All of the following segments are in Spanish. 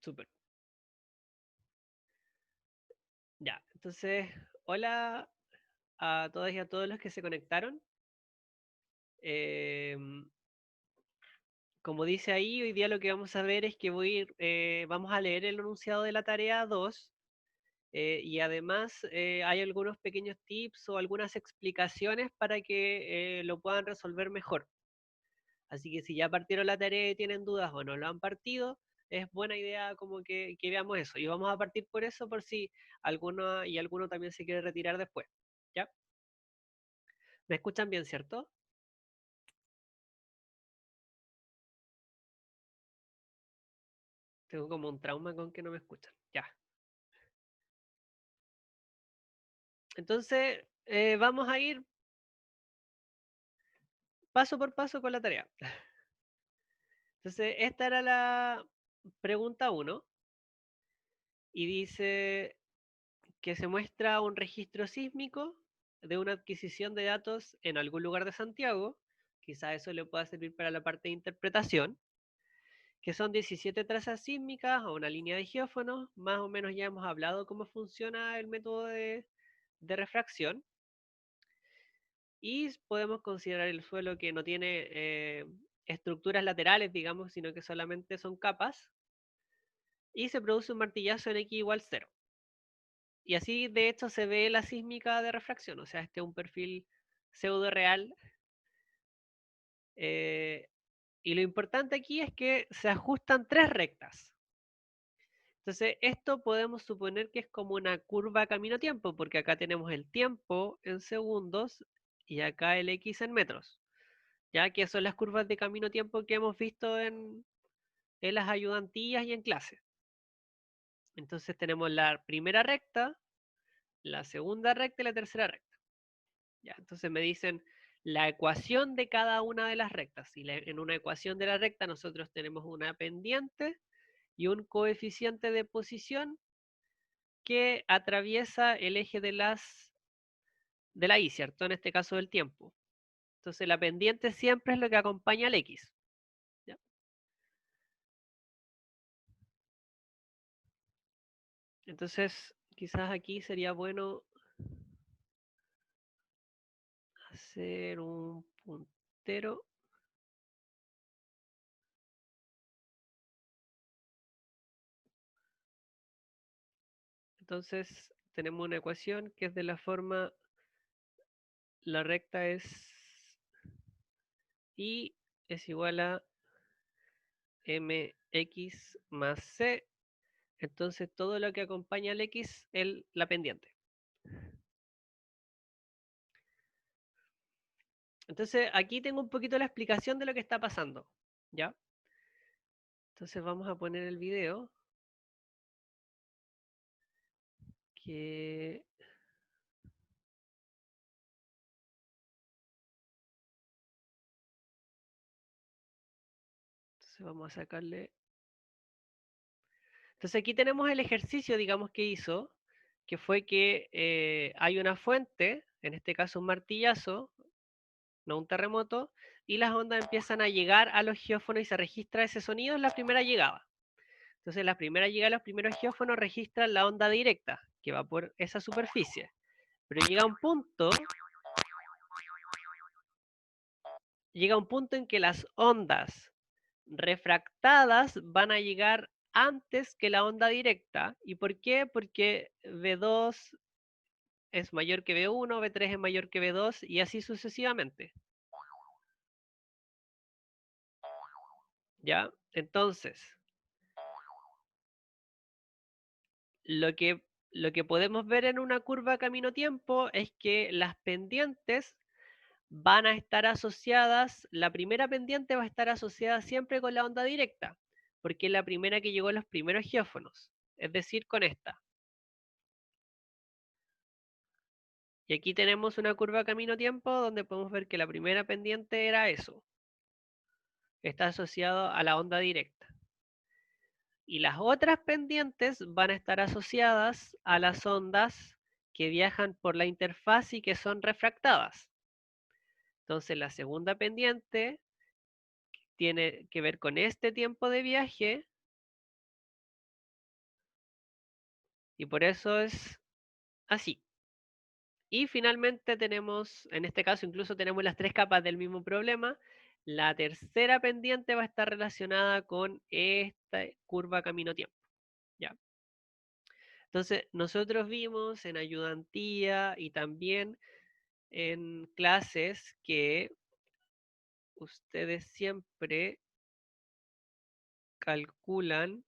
Súper. Ya, entonces, hola a todas y a todos los que se conectaron. Em, Como dice ahí, hoy día lo que vamos a ver es que vamos a leer el enunciado de la tarea 2 y además hay algunos pequeños tips o algunas explicaciones para que lo puedan resolver mejor. Así que si ya partieron la tarea y tienen dudas o no lo han partido, es buena idea como que veamos eso. Y vamos a partir por eso por si alguno también se quiere retirar después. ¿Ya? ¿Me escuchan bien, cierto? Tengo como un trauma con que no me escuchan. Ya. Entonces, vamos a ir paso por paso con la tarea. Entonces, esta era la pregunta uno y dice que se muestra un registro sísmico de una adquisición de datos en algún lugar de Santiago. Quizás eso le pueda servir para la parte de interpretación, que son 17 trazas sísmicas o una línea de geófonos. Más o menos ya hemos hablado cómo funciona el método de refracción. Y podemos considerar el suelo que no tiene estructuras laterales, digamos, sino que solamente son capas. Y se produce un martillazo en X igual 0. Y así, de hecho, se ve la sísmica de refracción. O sea, este es un perfil pseudo real. eh, y lo importante aquí es que se ajustan 3 rectas. Entonces, esto podemos suponer que es como una curva camino-tiempo, porque acá tenemos el tiempo en segundos y acá el X en metros. Ya que son las curvas de camino-tiempo que hemos visto en las ayudantillas y en clase. Entonces tenemos la primera recta, la segunda recta y la tercera recta. Ya, entonces me dicen la ecuación de cada una de las rectas. Y en una ecuación de la recta nosotros tenemos una pendiente y un coeficiente de posición que atraviesa el eje de la y, ¿cierto? En este caso del tiempo. Entonces la pendiente siempre es lo que acompaña al X. ¿Ya? Entonces, quizás aquí sería bueno hacer un puntero. Entonces tenemos una ecuación que es de la forma, la recta es y es igual a mx más c. Entonces todo lo que acompaña al x es la pendiente. Entonces aquí tengo un poquito la explicación de lo que está pasando. ¿Ya? Entonces vamos a poner el video que entonces vamos a sacarle. Entonces aquí tenemos el ejercicio, digamos, que hizo, que fue que hay una fuente, en este caso un martillazo, no un terremoto, y las ondas empiezan a llegar a los geófonos y se registra ese sonido en la primera llegada. Entonces, la primera llegada, los primeros geófonos registran la onda directa, que va por esa superficie. Pero llega un punto en que las ondas refractadas van a llegar antes que la onda directa. ¿Y por qué? Porque V2 es mayor que V1, V3 es mayor que V2 y así sucesivamente. ¿Ya? Entonces, lo que, lo que podemos ver en una curva camino-tiempo es que las pendientes van a estar asociadas, la primera pendiente va a estar asociada siempre con la onda directa, porque es la primera que llegó a los primeros geófonos, es decir, con esta. Y aquí tenemos una curva camino-tiempo donde podemos ver que la primera pendiente era eso, está asociado a la onda directa. Y las otras pendientes van a estar asociadas a las ondas que viajan por la interfaz y que son refractadas. Entonces la segunda pendiente tiene que ver con este tiempo de viaje Y por eso es así. Y finalmente tenemos, en este caso incluso tenemos las tres capas del mismo problema. La tercera pendiente va a estar relacionada con esta curva camino-tiempo. ¿Ya? Entonces, nosotros vimos en ayudantía y también en clases que ustedes siempre calculan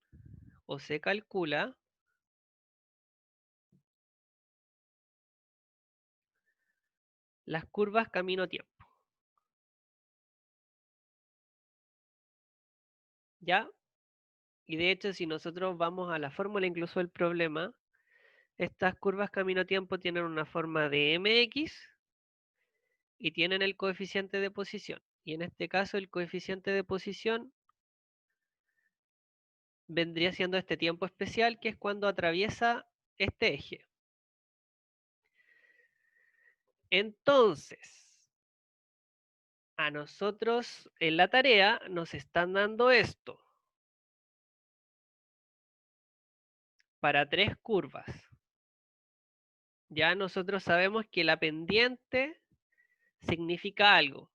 o se calcula las curvas camino-tiempo. ¿Ya? Y de hecho, si nosotros vamos a la fórmula incluso del problema, estas curvas camino-tiempo tienen una forma de mx y tienen el coeficiente de posición. Y en este caso, el coeficiente de posición vendría siendo este tiempo especial, que es cuando atraviesa este eje. Entonces, a nosotros en la tarea nos están dando esto para tres curvas. Ya nosotros sabemos que la pendiente significa algo,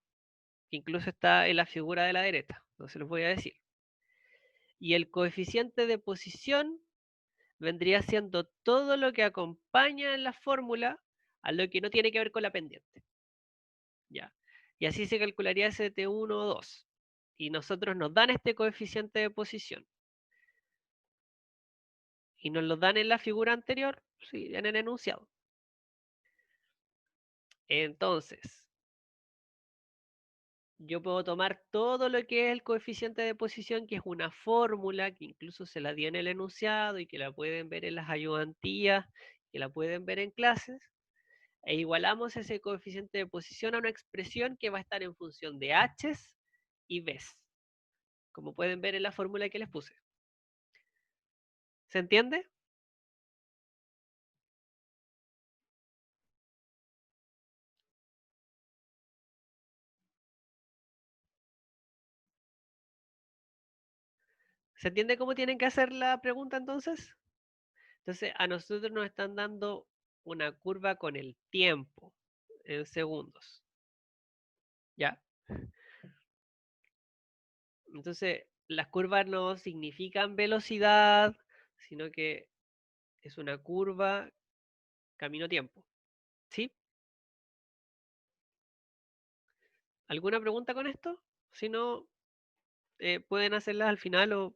que incluso está en la figura de la derecha, no se los voy a decir. Y el coeficiente de posición vendría siendo todo lo que acompaña en la fórmula a lo que no tiene que ver con la pendiente. ¿Ya? Y así se calcularía ese T1 o 2. Y nosotros nos dan este coeficiente de posición. Y nos lo dan en la figura anterior, sí, en el enunciado. Entonces, yo puedo tomar todo lo que es el coeficiente de posición, que es una fórmula que incluso se la di en el enunciado y que la pueden ver en las ayudantías, que la pueden ver en clases, e igualamos ese coeficiente de posición a una expresión que va a estar en función de h's y b's, como pueden ver en la fórmula que les puse. ¿Se entiende? ¿Se entiende cómo tienen que hacer la pregunta entonces? Entonces, a nosotros nos están dando una curva con el tiempo en segundos. ¿Ya? Entonces, las curvas no significan velocidad, sino que es una curva camino-tiempo. ¿Sí? ¿Alguna pregunta con esto? Si no, pueden hacerlas al final o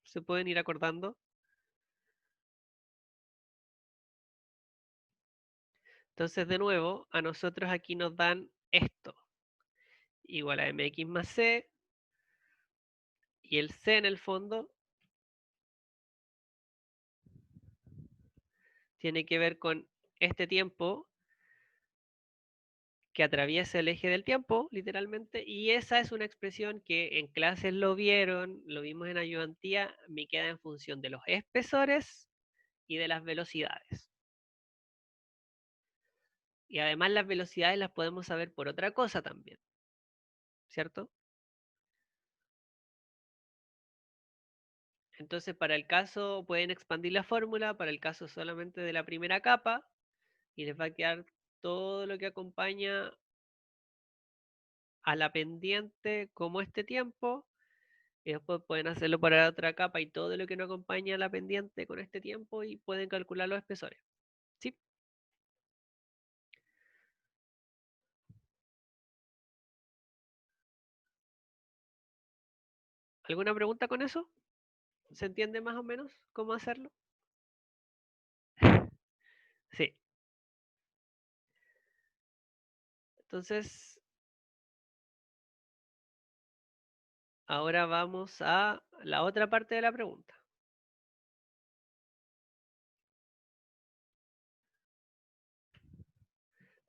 se pueden ir acordando. Entonces, de nuevo, a nosotros aquí nos dan esto, igual a mx más c, y el c en el fondo tiene que ver con este tiempo que atraviesa el eje del tiempo, literalmente, y esa es una expresión que en clases lo vieron, lo vimos en ayudantía, me queda en función de los espesores y de las velocidades. Y además las velocidades las podemos saber por otra cosa también, ¿cierto? Entonces, para el caso, pueden expandir la fórmula, para el caso solamente de la primera capa, y les va a quedar todo lo que acompaña a la pendiente como este tiempo, y después pueden hacerlo para la otra capa y todo lo que no acompaña a la pendiente con este tiempo y pueden calcular los espesores. ¿Sí? ¿Alguna pregunta con eso? ¿Se entiende más o menos cómo hacerlo? Sí. Entonces, ahora vamos a la otra parte de la pregunta.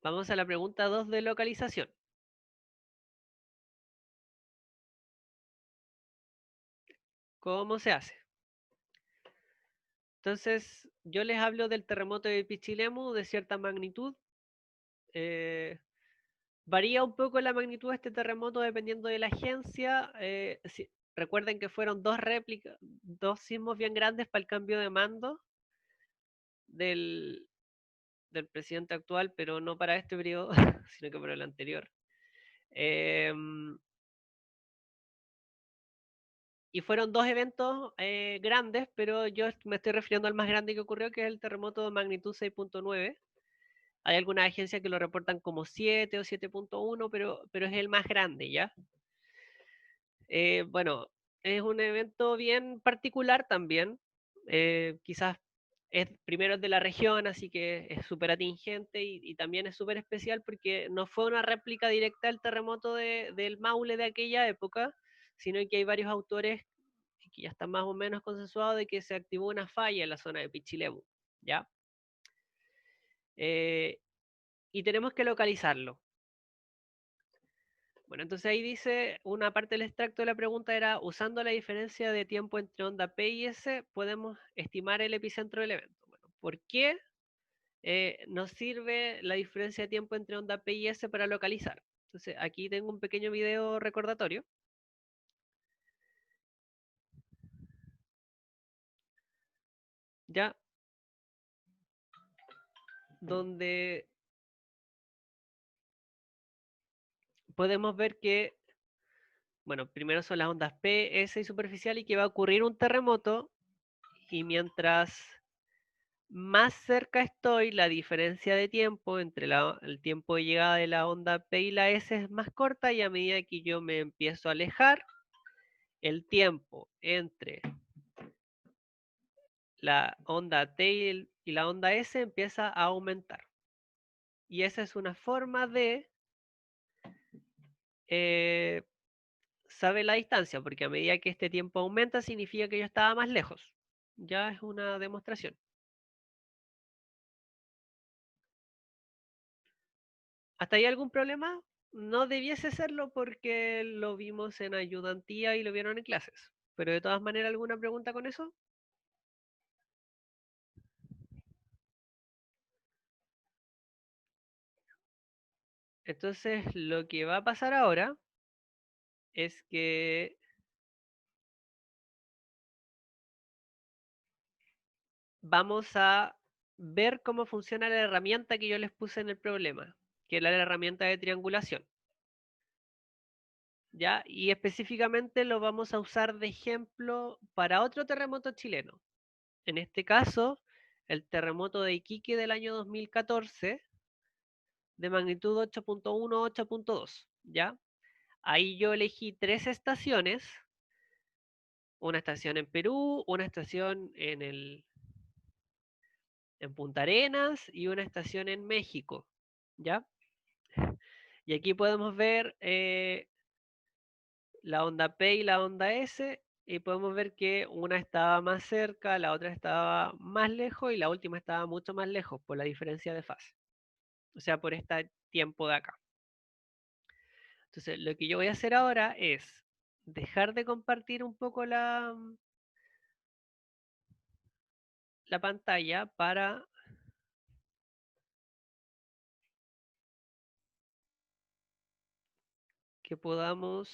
Vamos a la pregunta 2 de localización. ¿Cómo se hace? Entonces, yo les hablo del terremoto de Pichilemu de cierta magnitud. Eh, Varía un poco la magnitud de este terremoto dependiendo de la agencia. Recuerden que fueron dos réplicas, dos sismos bien grandes para el cambio de mando. del presidente actual, pero no para este periodo, sino que para el anterior. Y fueron dos eventos grandes, pero yo me estoy refiriendo al más grande que ocurrió, que es el terremoto de magnitud 6.9. Hay algunas agencias que lo reportan como 7 o 7.1, pero es el más grande, ¿ya? Bueno, es un evento bien particular también. Quizás es primero es de la región, así que es súper atingente y también es súper especial porque no fue una réplica directa del terremoto del Maule de aquella época, sino que hay varios autores que ya están más o menos consensuados de que se activó una falla en la zona de Pichilemu, ¿ya? Y tenemos que localizarlo. Bueno, entonces ahí dice, una parte del extracto de la pregunta era, usando la diferencia de tiempo entre onda P y S, podemos estimar el epicentro del evento. Bueno, ¿por qué nos sirve la diferencia de tiempo entre onda P y S para localizar? Entonces aquí tengo un pequeño video recordatorio. Ya, donde podemos ver que, bueno, primero son las ondas P, S y superficial y que va a ocurrir un terremoto y mientras más cerca estoy, la diferencia de tiempo entre el tiempo de llegada de la onda P y la S es más corta y a medida que yo me empiezo a alejar, el tiempo entre la onda T y la onda S empieza a aumentar. Y esa es una forma de eh, saber la distancia, porque a medida que este tiempo aumenta significa que yo estaba más lejos. Ya es una demostración. ¿Hasta ahí algún problema? No debiese serlo porque lo vimos en ayudantía y lo vieron en clases. Pero de todas maneras, ¿alguna pregunta con eso? Entonces, lo que va a pasar ahora es que vamos a ver cómo funciona la herramienta que yo les puse en el problema, que es la herramienta de triangulación. ¿Ya? Y específicamente lo vamos a usar de ejemplo para otro terremoto chileno. En este caso, el terremoto de Iquique del año 2014, de magnitud 8.1, 8.2, ¿ya? Ahí yo elegí tres estaciones, una estación en Perú, una estación en Punta Arenas y una estación en México, ¿ya? Y aquí podemos ver la onda P y la onda S, y podemos ver que una estaba más cerca, la otra estaba más lejos y la última estaba mucho más lejos por la diferencia de fase. O sea, por este tiempo de acá. Entonces, lo que yo voy a hacer ahora es dejar de compartir un poco la pantalla para que podamos...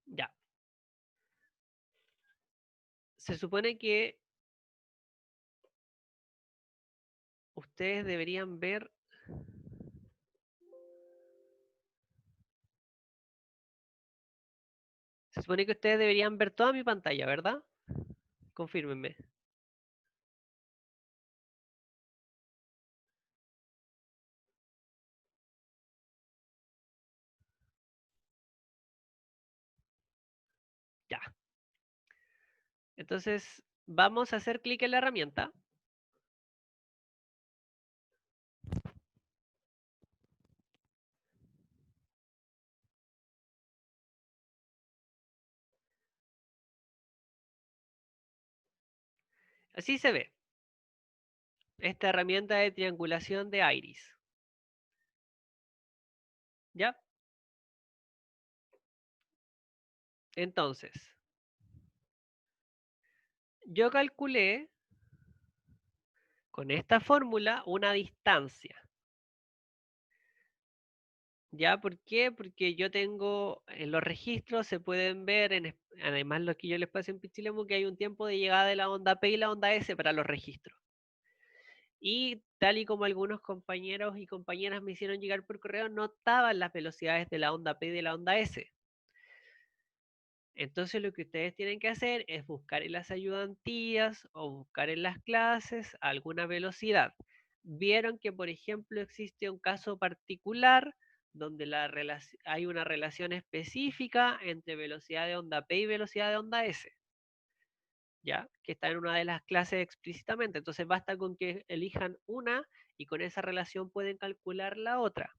Ya. Se supone que ustedes deberían ver... Se supone que ustedes deberían ver toda mi pantalla, ¿verdad? Confírmenme. Ya. Entonces, vamos a hacer clic en la herramienta. Así se ve. Esta herramienta de triangulación de Iris. ¿Ya? Entonces, yo calculé con esta fórmula una distancia. ¿Ya? ¿Por qué? Porque yo tengo, en los registros se pueden ver, además lo que yo les pasé en Pichilemu, que hay un tiempo de llegada de la onda P y la onda S para los registros. Y tal y como algunos compañeros y compañeras me hicieron llegar por correo, no estaban las velocidades de la onda P y de la onda S. Entonces lo que ustedes tienen que hacer es buscar en las ayudantías o buscar en las clases alguna velocidad. Vieron que, por ejemplo, existe un caso particular donde hay una relación específica entre velocidad de onda P y velocidad de onda S, ¿ya? Que está en una de las clases explícitamente. Entonces basta con que elijan una y con esa relación pueden calcular la otra,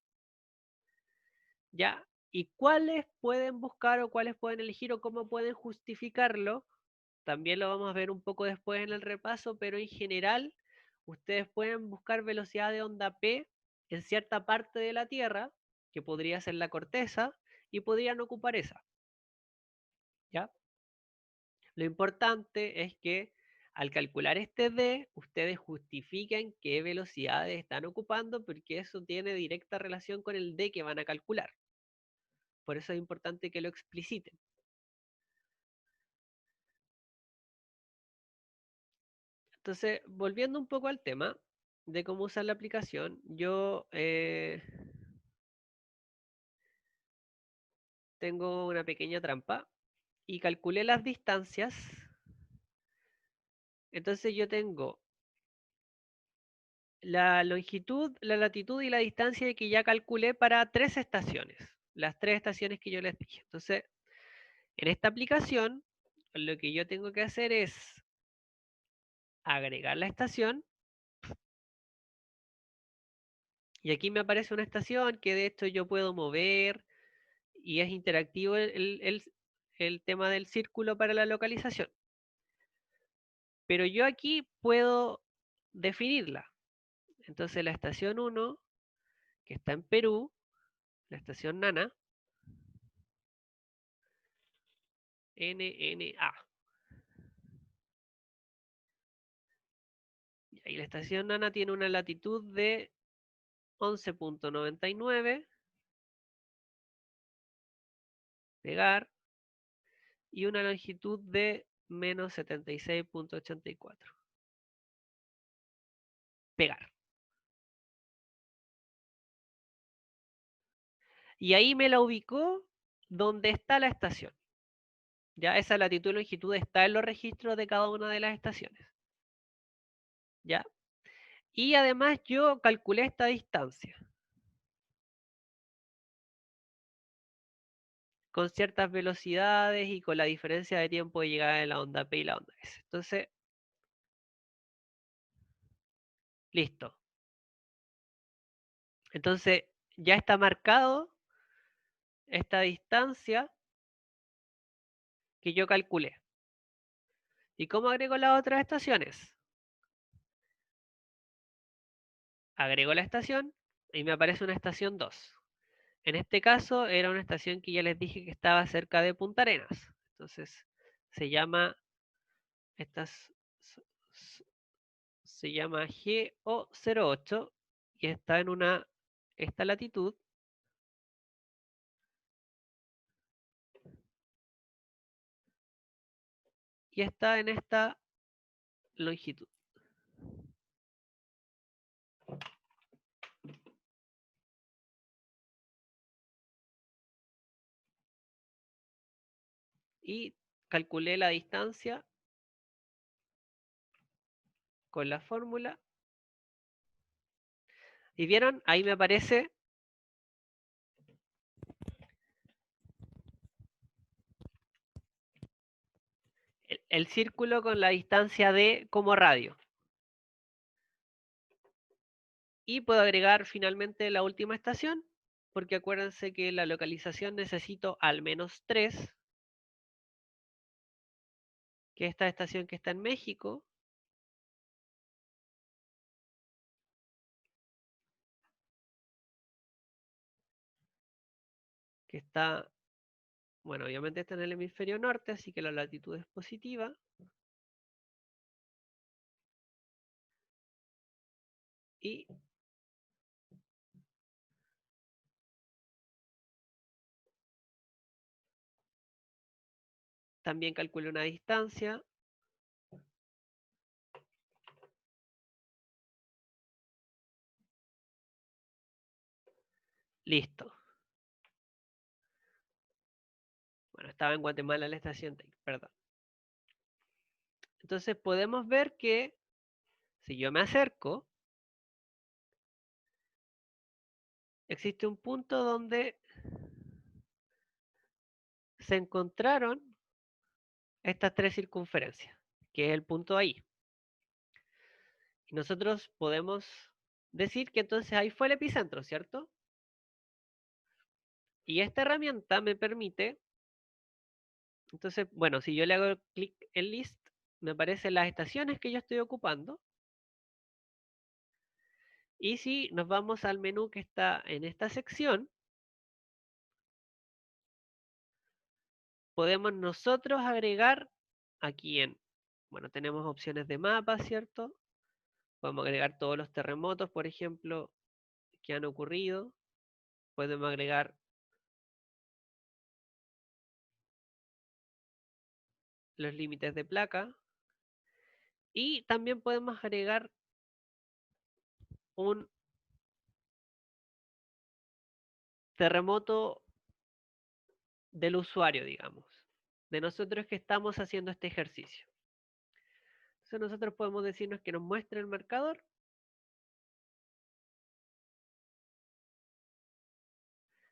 ¿ya? ¿Y cuáles pueden buscar o cuáles pueden elegir o cómo pueden justificarlo? También lo vamos a ver un poco después en el repaso, pero en general ustedes pueden buscar velocidad de onda P en cierta parte de la Tierra, que podría ser la corteza, y podrían ocupar esa, ¿ya? Lo importante es que al calcular este D, ustedes justifiquen qué velocidades están ocupando, porque eso tiene directa relación con el D que van a calcular. Por eso es importante que lo expliciten. Entonces, volviendo un poco al tema de cómo usar la aplicación, yo tengo una pequeña trampa y calculé las distancias. Entonces yo tengo la longitud, la latitud y la distancia que ya calculé para 3 estaciones. Las 3 estaciones que yo les dije. Entonces, en esta aplicación, lo que yo tengo que hacer es agregar la estación. Y aquí me aparece una estación que de hecho yo puedo mover y es interactivo el tema del círculo para la localización. Pero yo aquí puedo definirla. Entonces la estación 1, que está en Perú, la estación Nana, NNA. Y la estación Nana tiene una latitud de 11.99, pegar, y una longitud de menos 76.84, pegar. Y ahí me la ubicó donde está la estación. Ya esa latitud y longitud está en los registros de cada una de las estaciones. ¿Ya? Y además yo calculé esta distancia con ciertas velocidades y con la diferencia de tiempo de llegada de la onda P y la onda S. Entonces, listo. Entonces, ya está marcado esta distancia que yo calculé. ¿Y cómo agrego las otras estaciones? Agrego la estación y me aparece una estación 2. En este caso era una estación que ya les dije que estaba cerca de Punta Arenas. Entonces, se llama, esta se llama GO08 y está en esta latitud y está en esta longitud. Y calculé la distancia con la fórmula. ¿Y vieron? Ahí me aparece el círculo con la distancia D como radio. Y puedo agregar finalmente la última estación, porque acuérdense que la localización necesito al menos 3, que esta estación que está en México, que está, bueno, obviamente está en el hemisferio norte, así que la latitud es positiva. Y También calculé una distancia. Listo. Bueno, estaba en Guatemala la estación, perdón. Entonces podemos ver que si yo me acerco, existe un punto donde se encontraron estas tres circunferencias, que es el punto ahí. Y nosotros podemos decir que entonces ahí fue el epicentro, ¿cierto? Y esta herramienta me permite, entonces, bueno, si yo le hago clic en list, me aparecen las estaciones que yo estoy ocupando. Y si nos vamos al menú que está en esta sección, podemos nosotros agregar aquí bueno, tenemos opciones de mapa, ¿cierto? Podemos agregar todos los terremotos, por ejemplo, que han ocurrido. Podemos agregar los límites de placa. Y también podemos agregar un terremoto del usuario, digamos, de nosotros que estamos haciendo este ejercicio. Entonces nosotros podemos decirnos que nos muestre el marcador.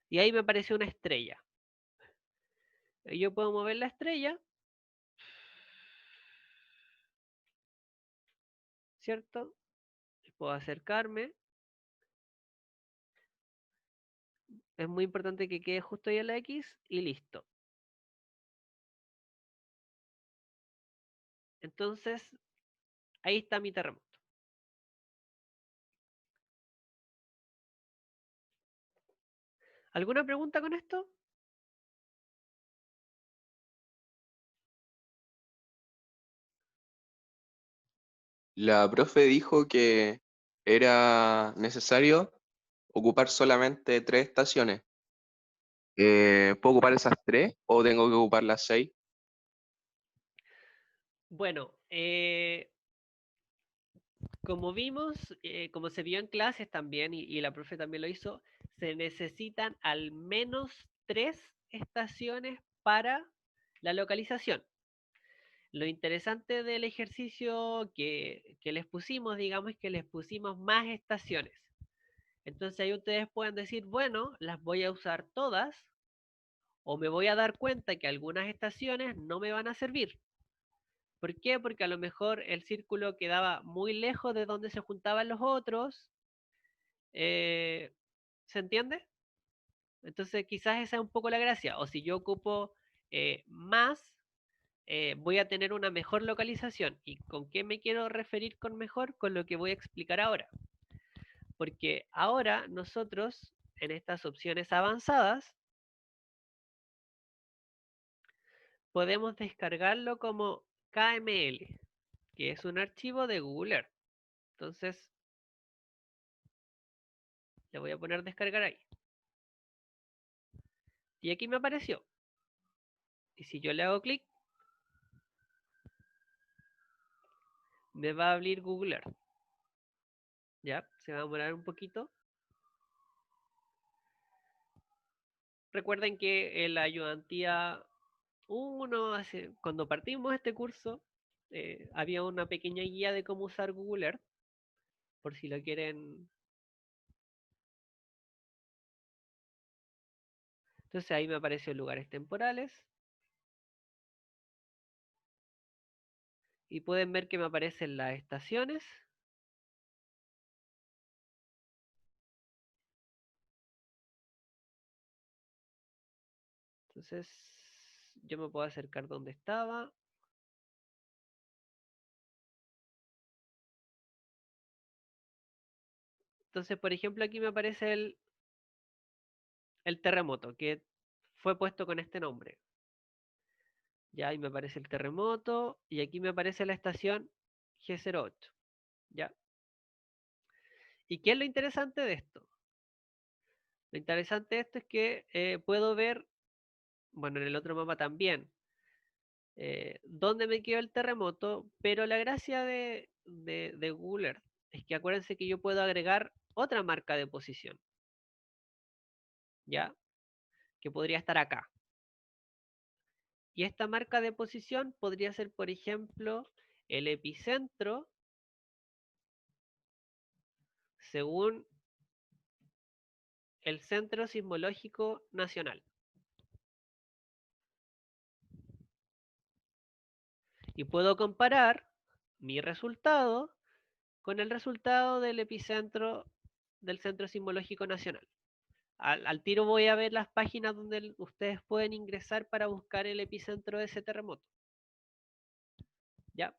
Y ahí me apareció una estrella. Yo puedo mover la estrella, ¿cierto? Puedo acercarme. Es muy importante que quede justo ahí en la X y listo. Entonces, ahí está mi terremoto. ¿Alguna pregunta con esto? La profe dijo que era necesario ocupar solamente 3 estaciones. ¿Puedo ocupar esas 3 o tengo que ocupar las 6? Bueno, como vimos, como se vio en clases también, y la profe también lo hizo, se necesitan al menos 3 estaciones para la localización. Lo interesante del ejercicio que les pusimos, digamos, es que les pusimos más estaciones. Entonces ahí ustedes pueden decir, bueno, las voy a usar todas, o me voy a dar cuenta que algunas estaciones no me van a servir. ¿Por qué? Porque a lo mejor el círculo quedaba muy lejos de donde se juntaban los otros. ¿Se entiende? Entonces quizás esa es un poco la gracia. O si yo ocupo más, voy a tener una mejor localización. ¿Y con qué me quiero referir con mejor? Con lo que voy a explicar ahora. Porque ahora nosotros, en estas opciones avanzadas, podemos descargarlo como KML, que es un archivo de Google Earth. Entonces, le voy a poner descargar ahí. Y aquí me apareció. Y si yo le hago clic, me va a abrir Google Earth. Ya, se va a demorar un poquito. Recuerden que en la ayudantía 1, cuando partimos este curso, había una pequeña guía de cómo usar Google Earth, por si lo quieren. Entonces ahí me aparecen lugares temporales. Y pueden ver que me aparecen las estaciones. Entonces, yo me puedo acercar donde estaba. Entonces, por ejemplo, aquí me aparece el terremoto, que fue puesto con este nombre. Ya, ahí me aparece el terremoto. Y aquí me aparece la estación G08. ¿Ya? ¿Y qué es lo interesante de esto? Lo interesante de esto es que puedo ver, bueno, en el otro mapa también, dónde me quedó el terremoto, pero la gracia de Google Earth es que acuérdense que yo puedo agregar otra marca de posición, ¿ya? Que podría estar acá. Y esta marca de posición podría ser, por ejemplo, el epicentro según el Centro Sismológico Nacional. Y puedo comparar mi resultado con el resultado del epicentro del Centro Sismológico Nacional. Al tiro voy a ver las páginas donde ustedes pueden ingresar para buscar el epicentro de ese terremoto. ¿Ya?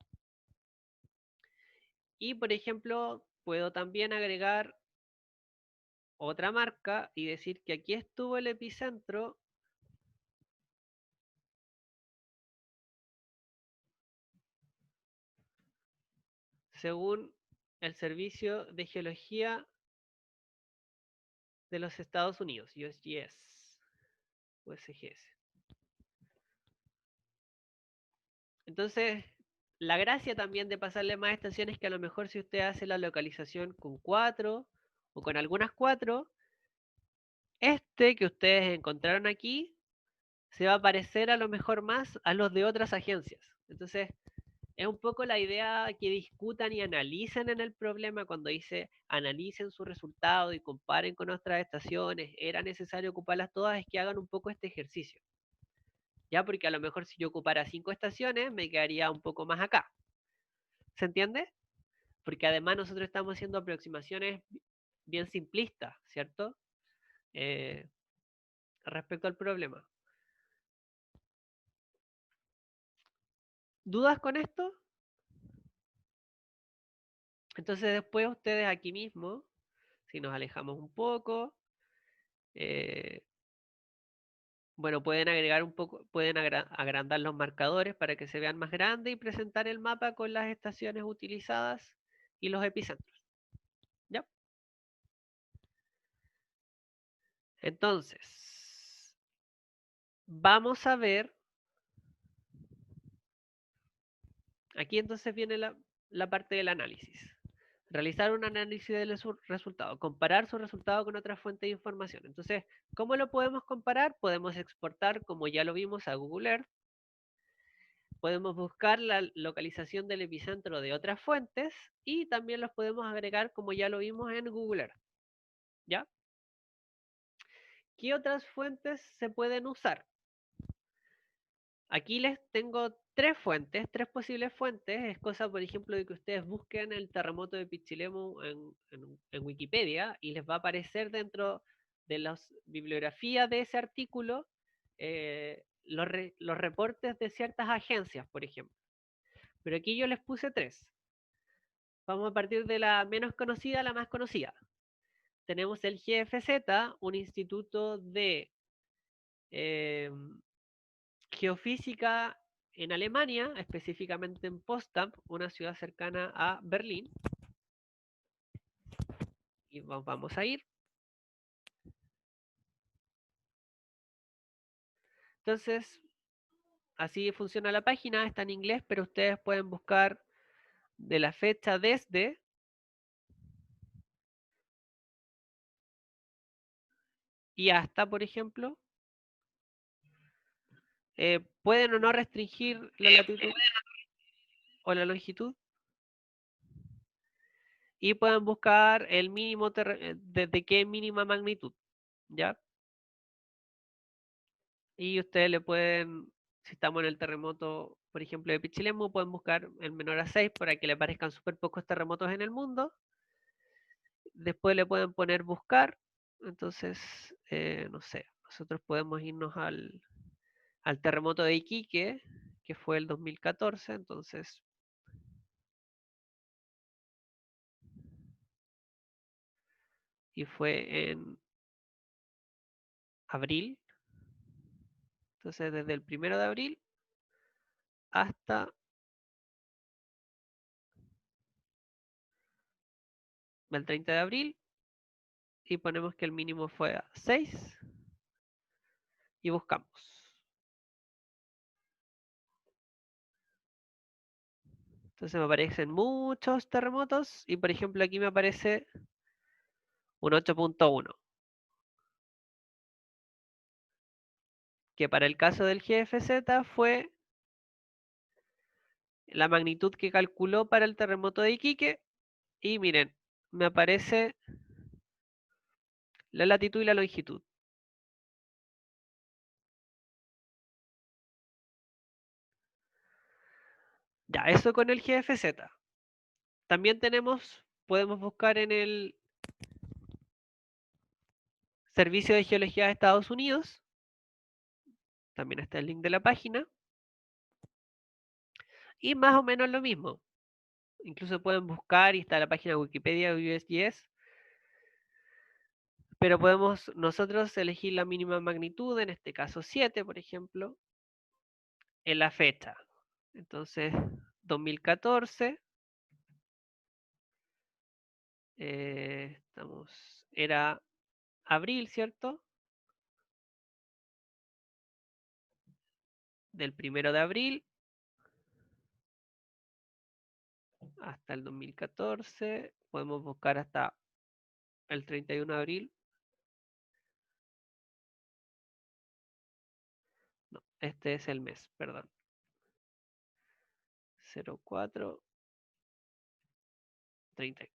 Y por ejemplo, puedo también agregar otra marca y decir que aquí estuvo el epicentro según el Servicio de Geología de los Estados Unidos, USGS, USGS. Entonces, la gracia también de pasarle más estaciones es que a lo mejor si usted hace la localización con 4 o con algunas 4, este que ustedes encontraron aquí se va a parecer a lo mejor más a los de otras agencias. Entonces, es un poco la idea que discutan y analicen en el problema cuando dice analicen su resultado y comparen con otras estaciones, era necesario ocuparlas todas, es que hagan un poco este ejercicio. Ya, porque a lo mejor si yo ocupara 5 estaciones me quedaría un poco más acá. ¿Se entiende? Porque además nosotros estamos haciendo aproximaciones bien simplistas, ¿cierto? Eh, respecto al problema. ¿Dudas con esto? Entonces después ustedes aquí mismo, si nos alejamos un poco, bueno, pueden agregar un poco, pueden agrandar los marcadores para que se vean más grandes y presentar el mapa con las estaciones utilizadas y los epicentros. ¿Ya? Entonces, vamos a ver, aquí entonces viene la parte del análisis. Realizar un análisis del resultado, comparar su resultado con otra fuente de información. Entonces, ¿cómo lo podemos comparar? Podemos exportar, como ya lo vimos, a Google Earth. Podemos buscar la localización del epicentro de otras fuentes y también los podemos agregar, como ya lo vimos, en Google Earth. ¿Ya? ¿Qué otras fuentes se pueden usar? Aquí les tengo tres fuentes, tres posibles fuentes. Es cosa, por ejemplo, de que ustedes busquen el terremoto de Pichilemu en Wikipedia y les va a aparecer dentro de las bibliografías de ese artículo los reportes de ciertas agencias, por ejemplo. Pero aquí yo les puse tres. Vamos a partir de la menos conocida a la más conocida. Tenemos el GFZ, un instituto de eh, geofísica en Alemania, específicamente en Potsdam, una ciudad cercana a Berlín. Y vamos a ir. Entonces, así funciona la página, está en inglés, pero ustedes pueden buscar de la fecha desde y hasta, por ejemplo. Pueden o no restringir la latitud o la longitud. Y pueden buscar el mínimo desde qué mínima magnitud, ¿ya? Y ustedes le pueden, si estamos en el terremoto, por ejemplo, de Pichilemu, pueden buscar el menor a 6 para que le parezcan súper pocos terremotos en el mundo. Después le pueden poner buscar. Entonces, no sé, nosotros podemos irnos al terremoto de Iquique, que fue el 2014. Entonces, y fue en abril. Entonces, desde el 1 de abril hasta el 30 de abril. Y ponemos que el mínimo fue a 6 y buscamos. Entonces me aparecen muchos terremotos y por ejemplo aquí me aparece un 8.1, que para el caso del GFZ fue la magnitud que calculó para el terremoto de Iquique. Y miren, me aparece la latitud y la longitud. Ya, eso con el GFZ. También podemos buscar en el Servicio de Geología de Estados Unidos. También está el link de la página. Y más o menos lo mismo. Incluso pueden buscar y está la página de Wikipedia USGS. Pero podemos nosotros elegir la mínima magnitud, en este caso 7, por ejemplo, en la fecha. Entonces, 2014. Era abril, ¿cierto? Del 1 de abril hasta el 2014. Podemos buscar hasta el 31 de abril. No, este es el mes, perdón. 04/31.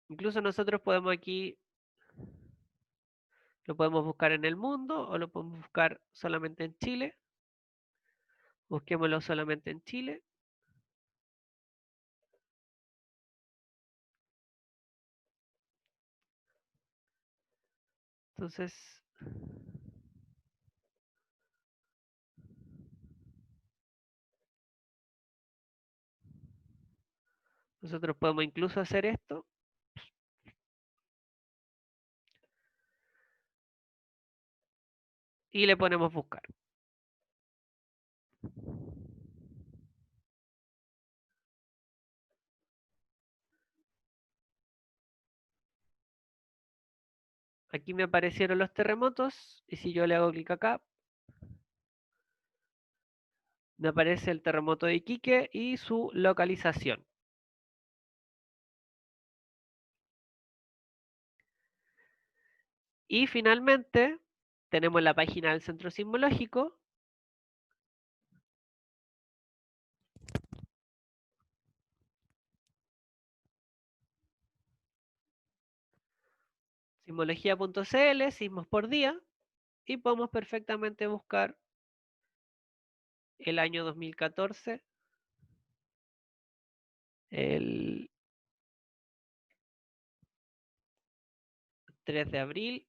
Incluso nosotros podemos aquí, lo podemos buscar en el mundo o lo podemos buscar solamente en Chile. Busquémoslo solamente en Chile. Entonces, nosotros podemos incluso hacer esto. Y le ponemos buscar. Aquí me aparecieron los terremotos y si yo le hago clic acá, me aparece el terremoto de Iquique y su localización. Y finalmente tenemos la página del Centro Sismológico. Sismología.cl, sismos por día. Y podemos perfectamente buscar el año 2014, el 3 de abril.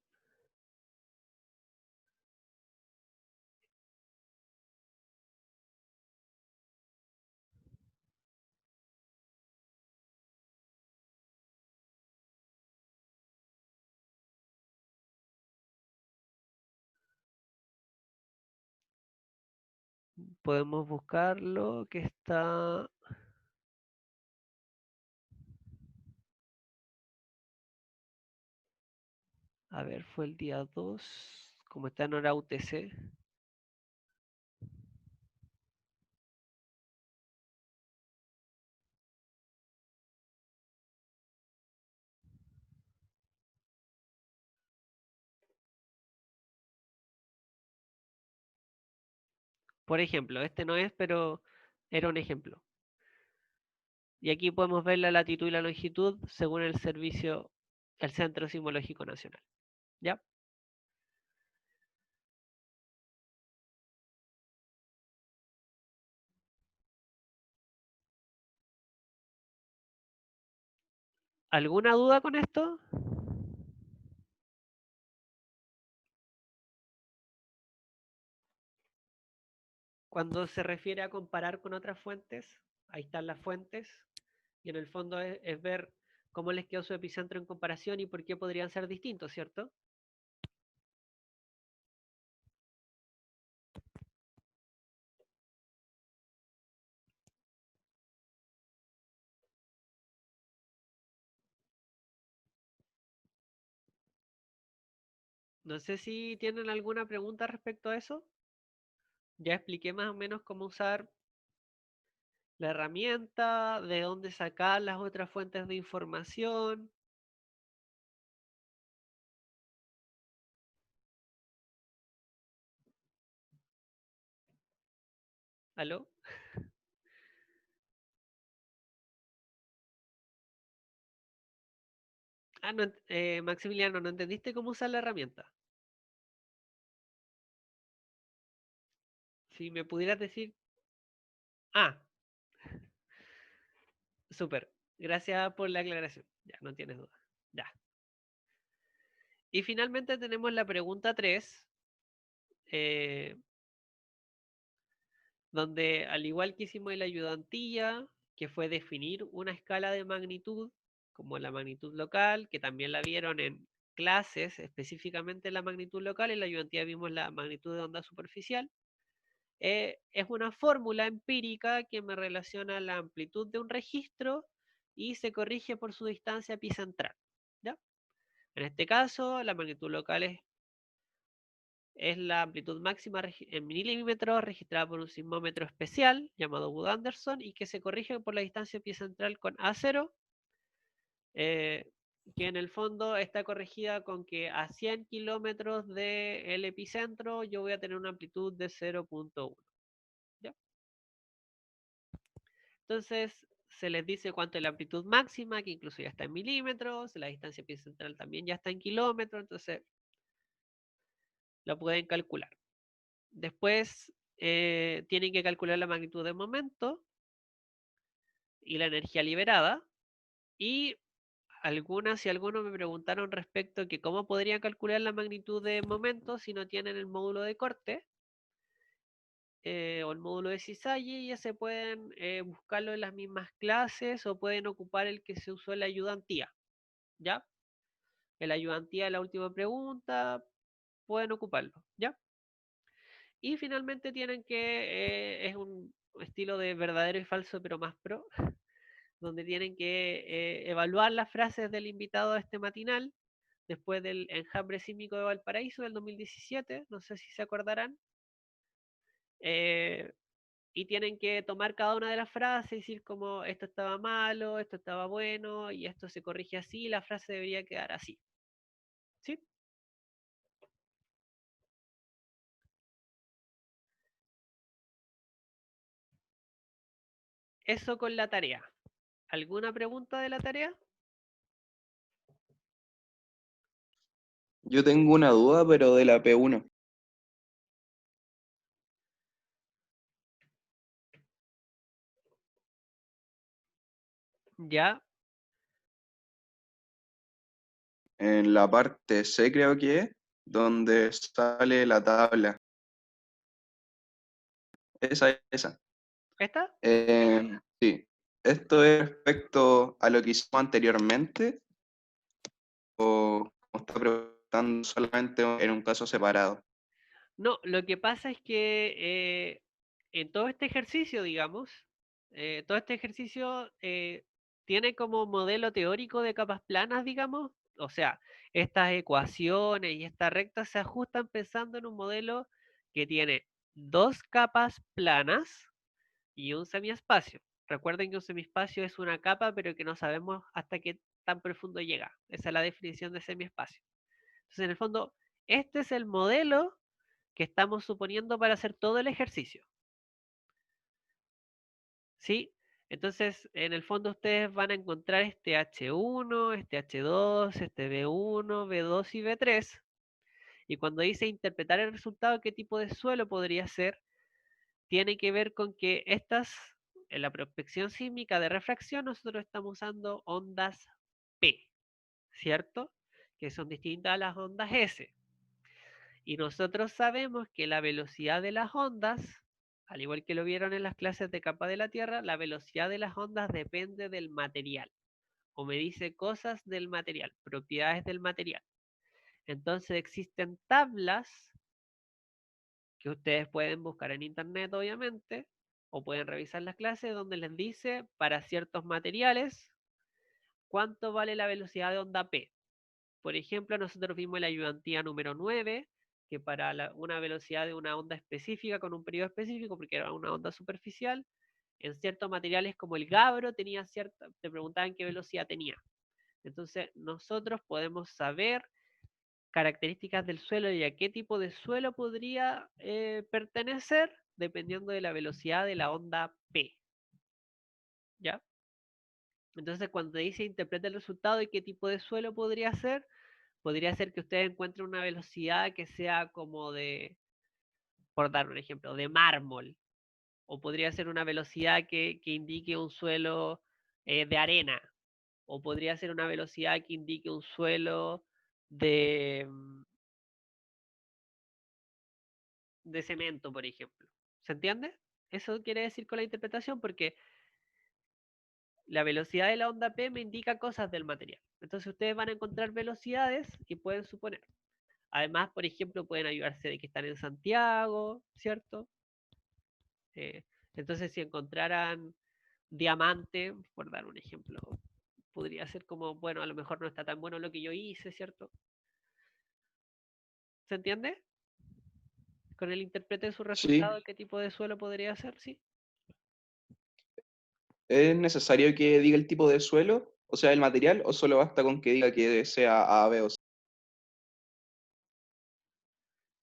Podemos buscarlo, que está... A ver, fue el día 2, como está en hora UTC. Por ejemplo, este no es, pero era un ejemplo. Y aquí podemos ver la latitud y la longitud según el Centro Sismológico Nacional. ¿Ya? ¿Alguna duda con esto? Cuando se refiere a comparar con otras fuentes, ahí están las fuentes, y en el fondo es ver cómo les quedó su epicentro en comparación y por qué podrían ser distintos, ¿cierto? No sé si tienen alguna pregunta respecto a eso. Ya expliqué más o menos cómo usar la herramienta, de dónde sacar las otras fuentes de información. ¿Aló? Ah, no, Maximiliano, ¿no entendiste cómo usar la herramienta? Si me pudieras decir... Ah, súper. Gracias por la aclaración. Ya, no tienes duda. Ya. Y finalmente tenemos la pregunta 3, eh, donde al igual que hicimos en la ayudantía, que fue definir una escala de magnitud, como la magnitud local, que también la vieron en clases, específicamente la magnitud local, en la ayudantía vimos la magnitud de onda superficial. Es una fórmula empírica que me relaciona la amplitud de un registro y se corrige por su distancia epicentral. ¿Ya? En este caso, la magnitud local es la amplitud máxima en milímetros registrada por un sismómetro especial llamado Wood-Anderson y que se corrige por la distancia epicentral con A0, eh, que en el fondo está corregida con que a 100 kilómetros del epicentro yo voy a tener una amplitud de 0.1. ¿Ya? Entonces se les dice cuánto es la amplitud máxima, que incluso ya está en milímetros, la distancia epicentral también ya está en kilómetros, entonces lo pueden calcular. Después tienen que calcular la magnitud de momento y la energía liberada. Y algunas y algunos me preguntaron respecto a que cómo podrían calcular la magnitud de momento si no tienen el módulo de corte o el módulo de cisalle, y ese pueden buscarlo en las mismas clases o pueden ocupar el que se usó en la ayudantía. ¿Ya? En la ayudantía, la última pregunta, pueden ocuparlo. ¿Ya? Y finalmente tienen que, es un estilo de verdadero y falso, pero más pro, donde tienen que evaluar las frases del invitado a este matinal después del enjambre sísmico de Valparaíso del 2017, no sé si se acordarán, eh, y tienen que tomar cada una de las frases y decir como esto estaba malo, esto estaba bueno, y esto se corrige así, la frase debería quedar así. ¿Sí? Eso con la tarea. ¿Alguna pregunta de la tarea? Yo tengo una duda, pero de la P1. Ya, En la parte C creo que es, donde sale la tabla. Esa. ¿esta? Sí. ¿Esto es respecto a lo que hicimos anteriormente o está preguntando solamente en un caso separado? No, lo que pasa es que en todo este ejercicio, digamos, todo este ejercicio tiene como modelo teórico de capas planas, digamos, o sea, estas ecuaciones y estas rectas se ajustan pensando en un modelo que tiene dos capas planas y un semiespacio. Recuerden que un semiespacio es una capa, pero que no sabemos hasta qué tan profundo llega. Esa es la definición de semiespacio. Entonces, en el fondo, este es el modelo que estamos suponiendo para hacer todo el ejercicio. ¿Sí? Entonces, en el fondo ustedes van a encontrar este H1, este H2, este B1, B2 y B3. Y cuando dice interpretar el resultado, ¿qué tipo de suelo podría ser? Tiene que ver con que estas, en la prospección sísmica de refracción, nosotros estamos usando ondas P, ¿cierto? Que son distintas a las ondas S. Y nosotros sabemos que la velocidad de las ondas, al igual que lo vieron en las clases de capa de la Tierra, la velocidad de las ondas depende del material, o me dice cosas del material, propiedades del material. Entonces existen tablas que ustedes pueden buscar en internet, obviamente, o pueden revisar las clases donde les dice para ciertos materiales cuánto vale la velocidad de onda P. Por ejemplo, nosotros vimos la ayudantía número 9, que para una velocidad de una onda específica con un periodo específico, porque era una onda superficial, en ciertos materiales como el gabro te preguntaban qué velocidad tenía. Entonces, nosotros podemos saber características del suelo y a qué tipo de suelo podría pertenecer dependiendo de la velocidad de la onda P. ¿Ya? Entonces, cuando te dice interpreta el resultado de qué tipo de suelo podría ser que ustedes encuentren una velocidad que sea como de, por dar un ejemplo, de mármol, o podría ser una velocidad que indique un suelo de arena, o podría ser una velocidad que indique un suelo de, de cemento, por ejemplo. ¿Se entiende? Eso quiere decir con la interpretación, porque la velocidad de la onda P me indica cosas del material. Entonces ustedes van a encontrar velocidades y pueden suponer. Además, por ejemplo, pueden ayudarse de que están en Santiago, ¿cierto? Eh, entonces, si encontraran diamante, por dar un ejemplo, podría ser como, bueno, a lo mejor no está tan bueno lo que yo hice, ¿cierto? ¿Se entiende? Con el intérprete de su Sí, resultado, ¿qué tipo de suelo podría ser? Sí. ¿es necesario que diga el tipo de suelo, o sea, el material, o solo basta con que diga que sea A, B o C?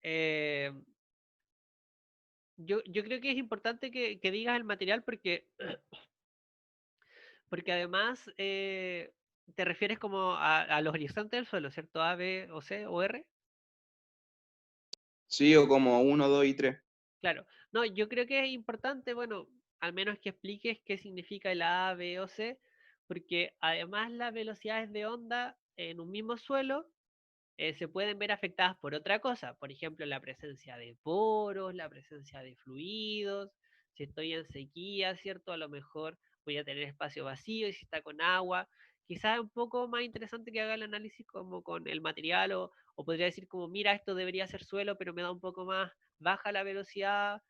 Eh, yo creo que es importante que digas el material porque además te refieres como a los horizontes del suelo, ¿cierto? A, B o C o R. Sí, o como uno, 2 y 3. Claro. No, yo creo que es importante, bueno, al menos que expliques qué significa el A, B o C, porque además las velocidades de onda en un mismo suelo se pueden ver afectadas por otra cosa, por ejemplo, la presencia de poros, la presencia de fluidos, si estoy en sequía, ¿cierto? A lo mejor voy a tener espacio vacío y si está con agua, quizás es un poco más interesante que haga el análisis como con el material o podría decir como, mira, esto debería ser suelo, pero me da un poco más baja la velocidad,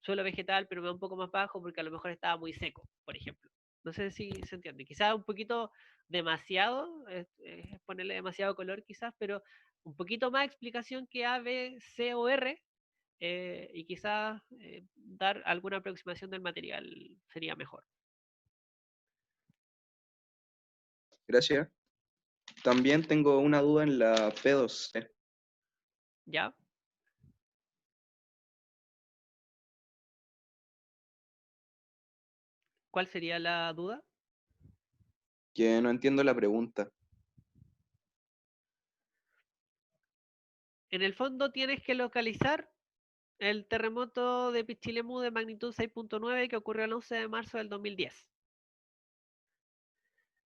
suelo vegetal, pero me da un poco más bajo porque a lo mejor estaba muy seco, por ejemplo. No sé si se entiende. Quizás un poquito demasiado, es ponerle demasiado color quizás, pero un poquito más explicación que A, B, C o R y quizás dar alguna aproximación del material sería mejor. Gracias. También tengo una duda en la P2C, ¿Ya? ¿Cuál sería la duda? que no entiendo la pregunta. En el fondo tienes que localizar el terremoto de Pichilemu de magnitud 6.9 que ocurrió el 11 de marzo del 2010.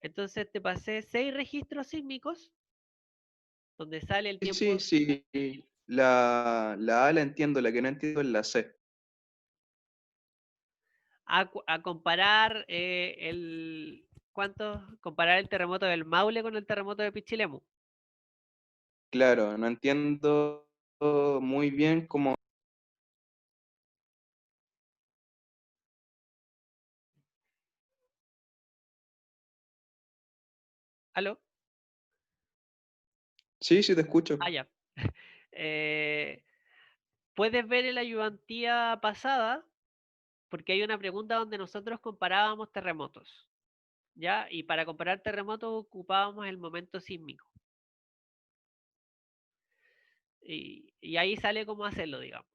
Entonces te pasé 6 registros sísmicos donde sale el Sí, tiempo sí, la A la entiendo, la que no entiendo es la C. a comparar comparar el terremoto del Maule con el terremoto de Pichilemu. Claro, no entiendo muy bien cómo... ¿Aló? Sí, sí, te escucho. Ah, ya. Eh, puedes ver en la ayudantía pasada, porque hay una pregunta donde nosotros comparábamos terremotos, ¿ya? Y para comparar terremotos ocupábamos el momento sísmico. Y ahí sale cómo hacerlo, digamos.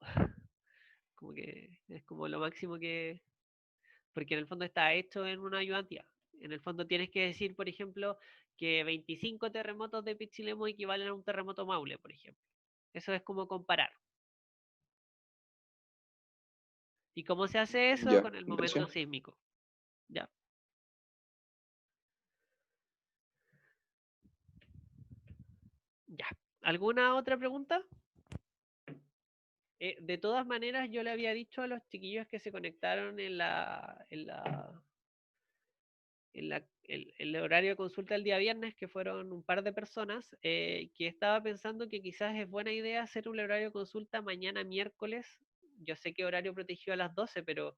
Como que es como lo máximo que... Porque en el fondo está hecho en una ayudantía. En el fondo tienes que decir, por ejemplo, que 25 terremotos de Pichilemu equivalen a un terremoto Maule, por ejemplo. Eso es como comparar. ¿Y cómo se hace eso? Ya, Con el momento gracias. sísmico. ¿Ya? Ya. ¿Alguna otra pregunta? De todas maneras, yo le había dicho a los chiquillos que se conectaron el horario de consulta el día viernes, que fueron un par de personas, que estaba pensando que quizás es buena idea hacer un horario de consulta mañana miércoles. Yo sé que horario protegido a las 12, pero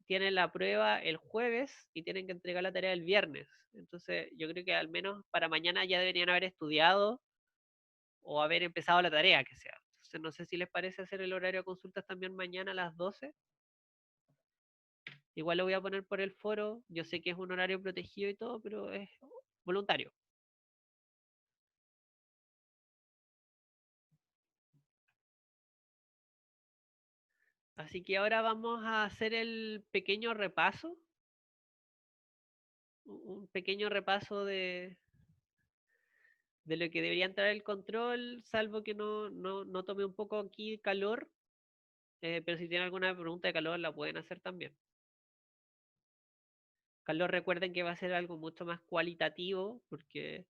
tienen la prueba el jueves y tienen que entregar la tarea el viernes. Entonces, yo creo que al menos para mañana ya deberían haber estudiado o haber empezado la tarea que sea. Entonces, no sé si les parece hacer el horario de consultas también mañana a las 12 Igual lo voy a poner por el foro. Yo sé que es un horario protegido y todo, pero es voluntario. Así que ahora vamos a hacer el pequeño repaso. Un pequeño repaso de lo que debería entrar el control, salvo que no tome un poco aquí calor. Pero si tienen alguna pregunta de calor, la pueden hacer también. Calor, recuerden que va a ser algo mucho más cualitativo, porque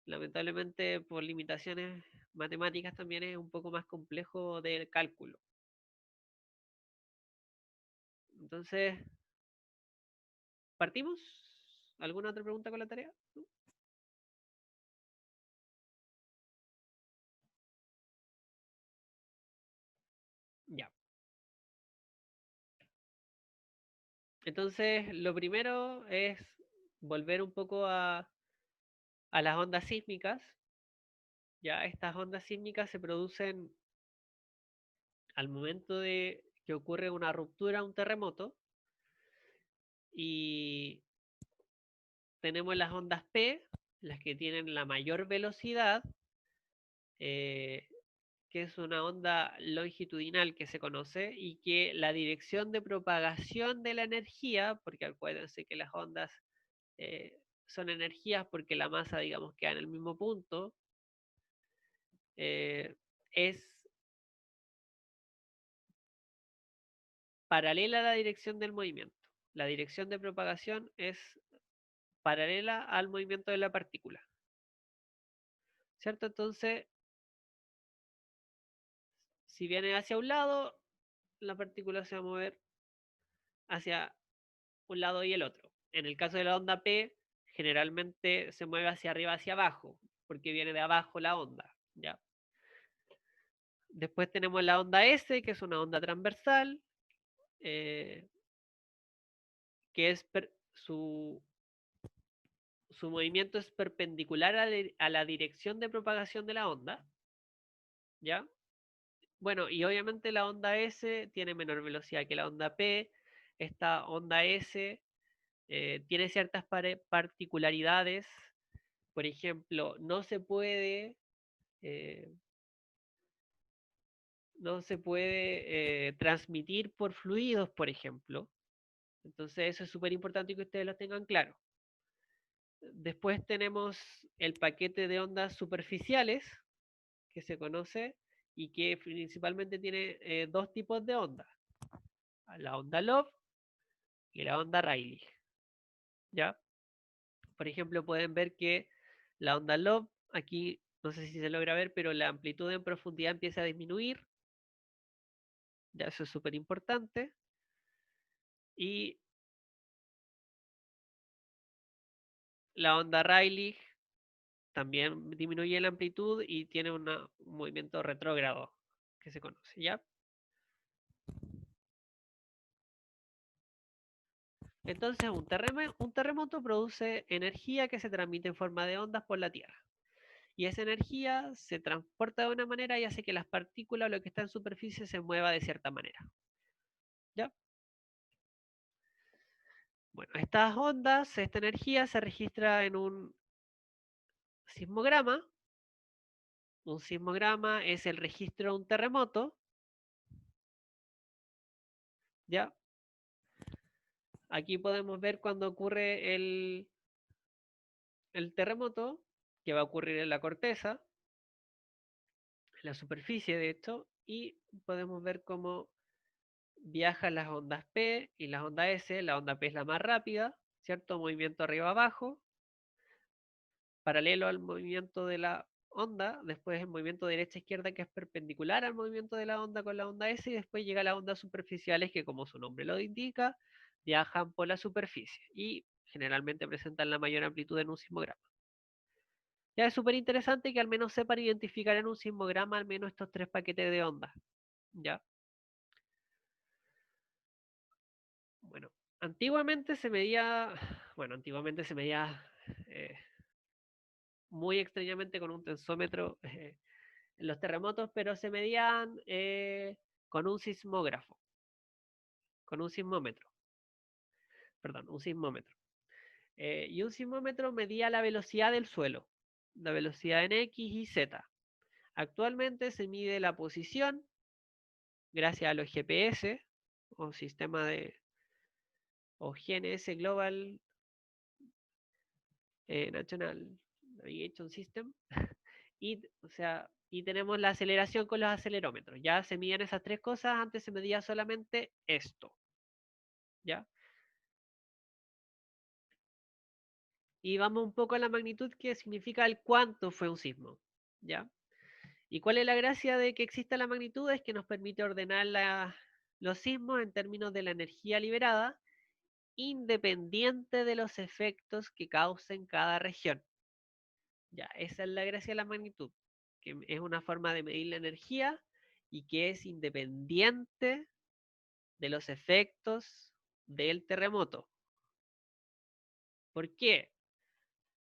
lamentablemente por limitaciones matemáticas también es un poco más complejo de cálculo. Entonces, ¿partimos? ¿Alguna otra pregunta con la tarea? Ya. Entonces, lo primero es volver un poco a las ondas sísmicas. Ya, estas ondas sísmicas se producen al momento de que ocurre una ruptura, un terremoto, y tenemos las ondas P, las que tienen la mayor velocidad, eh, que es una onda longitudinal que se conoce, y que la dirección de propagación de la energía, porque acuérdense que las ondas son energías porque la masa, digamos, queda en el mismo punto, es paralela a la dirección del movimiento. La dirección de propagación es paralela al movimiento de la partícula. ¿Cierto? Entonces, si viene hacia un lado, la partícula se va a mover hacia un lado y el otro. En el caso de la onda P, generalmente se mueve hacia arriba, hacia abajo, porque viene de abajo la onda. ¿Ya? Después tenemos la onda S, que es una onda transversal, eh, que es su movimiento es perpendicular a la dirección de propagación de la onda. ¿Ya? Bueno, y obviamente la onda S tiene menor velocidad que la onda P. Esta onda S tiene ciertas particularidades. Por ejemplo, eh, no se puede transmitir por fluidos, por ejemplo. Entonces eso es súper importante que ustedes lo tengan claro. Después tenemos el paquete de ondas superficiales, que se conoce y que principalmente tiene dos tipos de ondas, la onda Love y la onda Rayleigh. ¿Ya? Por ejemplo, pueden ver que la onda Love, aquí no sé si se logra ver, pero la amplitud en profundidad empieza a disminuir. Ya eso es súper importante. Y la onda Rayleigh también disminuye la amplitud y tiene un movimiento retrógrado que se conoce, ¿ya? Entonces, un terremoto produce energía que se transmite en forma de ondas por la Tierra. Y esa energía se transporta de una manera y hace que las partículas o lo que está en superficie se mueva de cierta manera. ¿Ya? Bueno, estas ondas, esta energía se registra en un sismograma. Un sismograma es el registro de un terremoto. ¿Ya? Aquí podemos ver cuando ocurre el terremoto, que va a ocurrir en la corteza, en la superficie de hecho, y podemos ver cómo viajan las ondas P y las ondas S. La onda P es la más rápida, ¿cierto? Movimiento arriba-abajo, paralelo al movimiento de la onda, después el movimiento derecha-izquierda que es perpendicular al movimiento de la onda con la onda S, y después llega las ondas superficiales que, como su nombre lo indica, viajan por la superficie y generalmente presentan la mayor amplitud en un sismograma. Ya es súper interesante que al menos sepan identificar en un sismograma al menos estos tres paquetes de ondas. ¿Ya? Bueno, antiguamente se medía eh, muy extrañamente con un tensómetro en los terremotos, pero se medían con un sismógrafo, con un sismómetro. perdón, un sismómetro. Y un sismómetro medía la velocidad del suelo, la velocidad en X y Z. Actualmente se mide la posición gracias a los GPS o sistema de o GNS Global National Navigation System y, o sea, y tenemos la aceleración con los acelerómetros. Ya se midían esas tres cosas, antes se medía solamente esto. ¿Ya? Y vamos un poco a la magnitud que significa el cuánto fue un sismo. ¿Ya? ¿Y cuál es la gracia de que exista la magnitud? Es que nos permite ordenar los sismos en términos de la energía liberada, independiente de los efectos que causen cada región. Ya, esa es la gracia de la magnitud, que es una forma de medir la energía y que es independiente de los efectos del terremoto. ¿Por qué?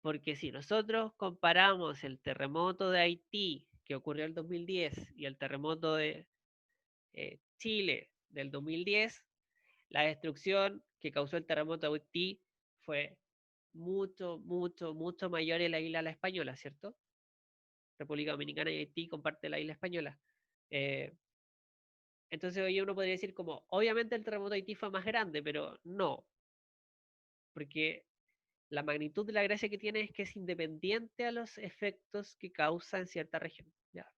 Porque si nosotros comparamos el terremoto de Haití que ocurrió en el 2010 y el terremoto de Chile del 2010, la destrucción que causó el terremoto de Haití fue mucho, mucho, mucho mayor en la isla La Española, ¿cierto? República Dominicana y Haití comparten la isla española. Eh, entonces hoy uno podría decir como, obviamente el terremoto de Haití fue más grande, pero no, porque la magnitud de la gracia que tiene es que es independiente a los efectos que causa en cierta región. ¿Ya?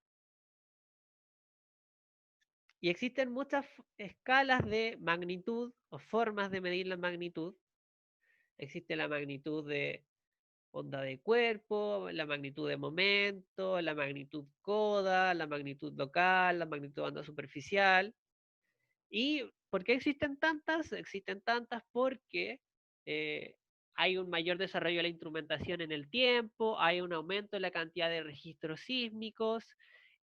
Y existen muchas escalas de magnitud o formas de medir la magnitud. Existe la magnitud de onda de cuerpo, la magnitud de momento, la magnitud coda, la magnitud local, la magnitud de onda superficial. ¿Y por qué existen tantas? Existen tantas porque eh, hay un mayor desarrollo de la instrumentación en el tiempo, hay un aumento en la cantidad de registros sísmicos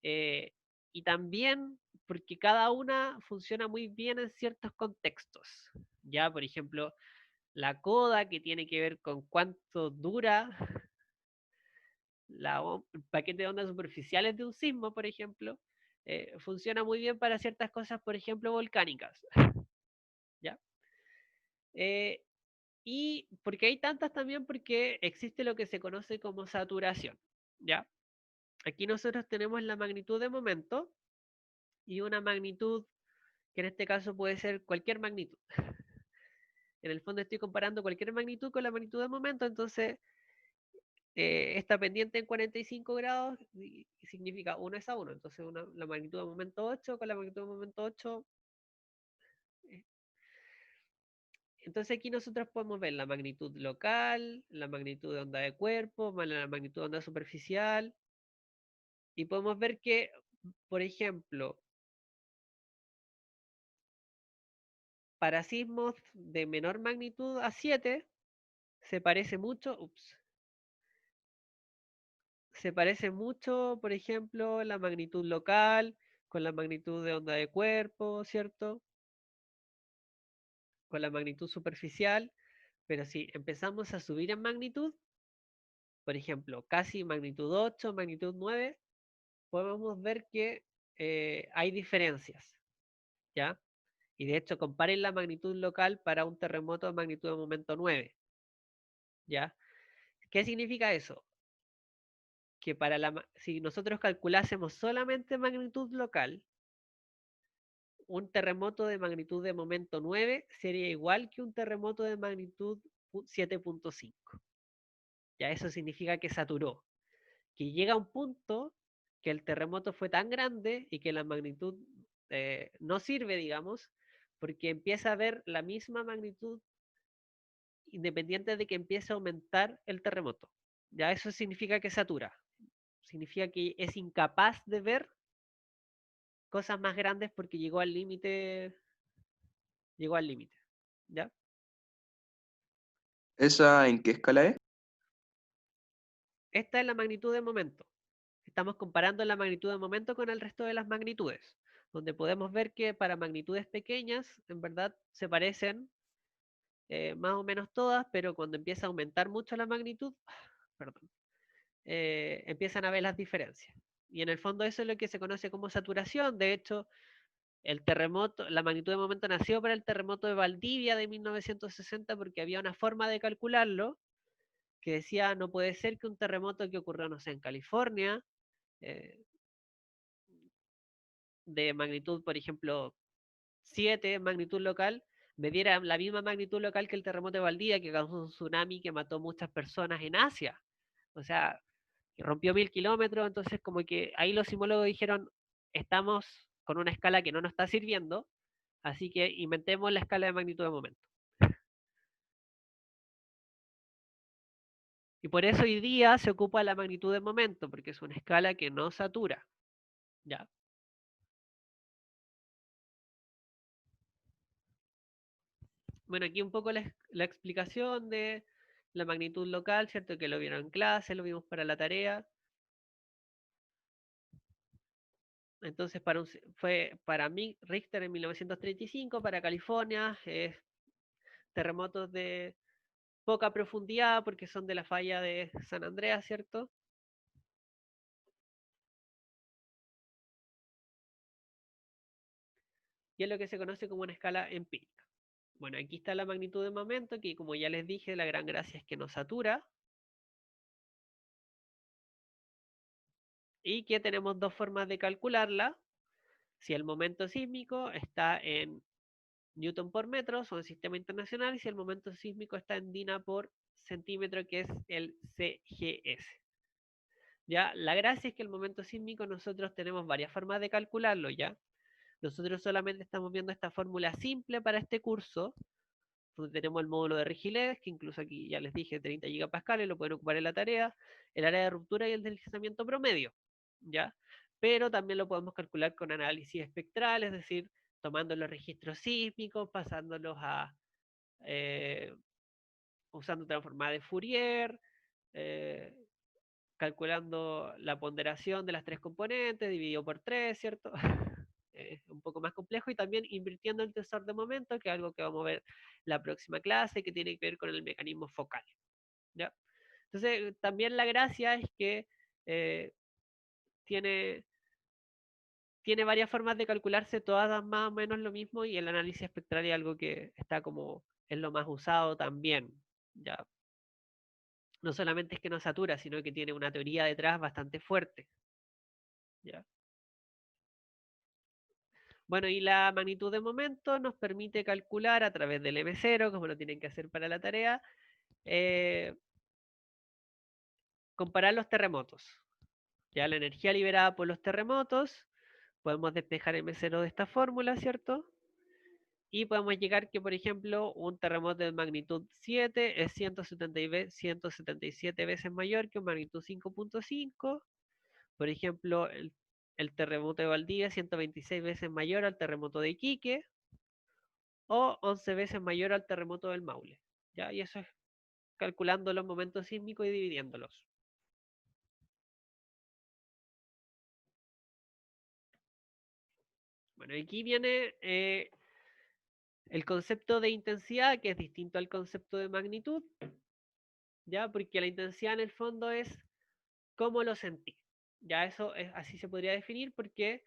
eh, y también porque cada una funciona muy bien en ciertos contextos. Ya, por ejemplo, la coda que tiene que ver con cuánto dura el paquete de ondas superficiales de un sismo, por ejemplo, funciona muy bien para ciertas cosas, por ejemplo, volcánicas. ¿Ya? Eh, y porque hay tantas también porque existe lo que se conoce como saturación, ¿ya? Aquí nosotros tenemos la magnitud de momento y una magnitud que en este caso puede ser cualquier magnitud. En el fondo estoy comparando cualquier magnitud con la magnitud de momento, entonces esta pendiente en 45 grados significa 1 es a 1, entonces la magnitud de momento 8 con la magnitud de momento 8. Entonces aquí nosotros podemos ver la magnitud local, la magnitud de onda de cuerpo, más la magnitud de onda superficial, y podemos ver que, por ejemplo, para sismos de menor magnitud a 7, se parece mucho, se parece mucho, por ejemplo, la magnitud local con la magnitud de onda de cuerpo, ¿cierto? Con la magnitud superficial, pero si empezamos a subir en magnitud, por ejemplo, casi magnitud 8, magnitud 9, podemos ver que hay diferencias, ¿ya? Y de hecho, comparen la magnitud local para un terremoto de magnitud de momento 9, ¿ya? ¿Qué significa eso? Que si nosotros calculásemos solamente magnitud local, un terremoto de magnitud de momento 9 sería igual que un terremoto de magnitud 7.5. Ya eso significa que saturó, que llega a un punto que el terremoto fue tan grande y que la magnitud no sirve, digamos, porque empieza a haber la misma magnitud independiente de que empiece a aumentar el terremoto. Ya eso significa que satura, significa que es incapaz de ver cosas más grandes porque llegó al límite, ¿ya? ¿Esa en qué escala es? Esta es la magnitud de momento. Estamos comparando la magnitud de momento con el resto de las magnitudes, donde podemos ver que para magnitudes pequeñas, en verdad, se parecen más o menos todas, pero cuando empieza a aumentar mucho la magnitud, perdón, empiezan a ver las diferencias. Y en el fondo eso es lo que se conoce como saturación. De hecho, El terremoto, la magnitud de momento nació para el terremoto de Valdivia de 1960 porque había una forma de calcularlo que decía no puede ser que un terremoto que ocurrió, no sé, en California, eh, de magnitud, por ejemplo, 7, magnitud local, me diera la misma magnitud local que el terremoto de Valdivia que causó un tsunami que mató muchas personas en Asia. O sea, que rompió 1000 kilómetros, entonces como que ahí los sismólogos dijeron, estamos con una escala que no nos está sirviendo, así que inventemos la escala de magnitud de momento. Y por eso hoy día se ocupa la magnitud de momento, porque es una escala que no satura. ¿Ya? Bueno, aquí un poco la explicación de la magnitud local, ¿cierto? Que lo vieron en clase, lo vimos para la tarea. Entonces, fue para mí Richter en 1935, para California, terremotos de poca profundidad, porque son de la falla de San Andreas, ¿cierto? Y es lo que se conoce como una escala empírica. Bueno, aquí está la magnitud de momento, que como ya les dije, la gran gracia es que no satura, y que tenemos dos formas de calcularla. Si el momento sísmico está en Newton por metro, son sistema internacional, y si el momento sísmico está en DINA por centímetro, que es el CGS. Ya, la gracia es que el momento sísmico nosotros tenemos varias formas de calcularlo, ¿ya? Nosotros solamente estamos viendo esta fórmula simple para este curso, donde tenemos el módulo de rigidez, que incluso aquí ya les dije 30 gigapascales, lo pueden ocupar en la tarea, el área de ruptura y el deslizamiento promedio, ¿ya? Pero también lo podemos calcular con análisis espectral, es decir, tomando los registros sísmicos, pasándolos a eh, usando transformada de Fourier, eh, calculando la ponderación de las tres componentes, dividido por tres, ¿cierto? Un poco más complejo, y también invirtiendo el tensor de momento, que es algo que vamos a ver la próxima clase, que tiene que ver con el mecanismo focal, ¿ya? Entonces, también la gracia es que eh, tiene, tiene varias formas de calcularse, todas dan más o menos lo mismo, y el análisis espectral es algo que está como en lo más usado también, ¿ya? No solamente es que no satura, sino que tiene una teoría detrás bastante fuerte, ¿ya? Bueno, y la magnitud de momento nos permite calcular a través del M0, como lo tienen que hacer para la tarea, eh, comparar los terremotos. Ya la energía liberada por los terremotos, podemos despejar M0 de esta fórmula, ¿cierto? Y podemos llegar que, por ejemplo, un terremoto de magnitud 7 es 177 veces mayor que un magnitud 5.5. Por ejemplo, el terremoto de Valdivia, 126 veces mayor al terremoto de Iquique, o 11 veces mayor al terremoto del Maule. ¿Ya? Y eso es calculando los momentos sísmicos y dividiéndolos. Bueno, aquí viene el concepto de intensidad, que es distinto al concepto de magnitud, ¿ya? Porque la intensidad en el fondo es cómo lo sentí. Ya eso es, así se podría definir, porque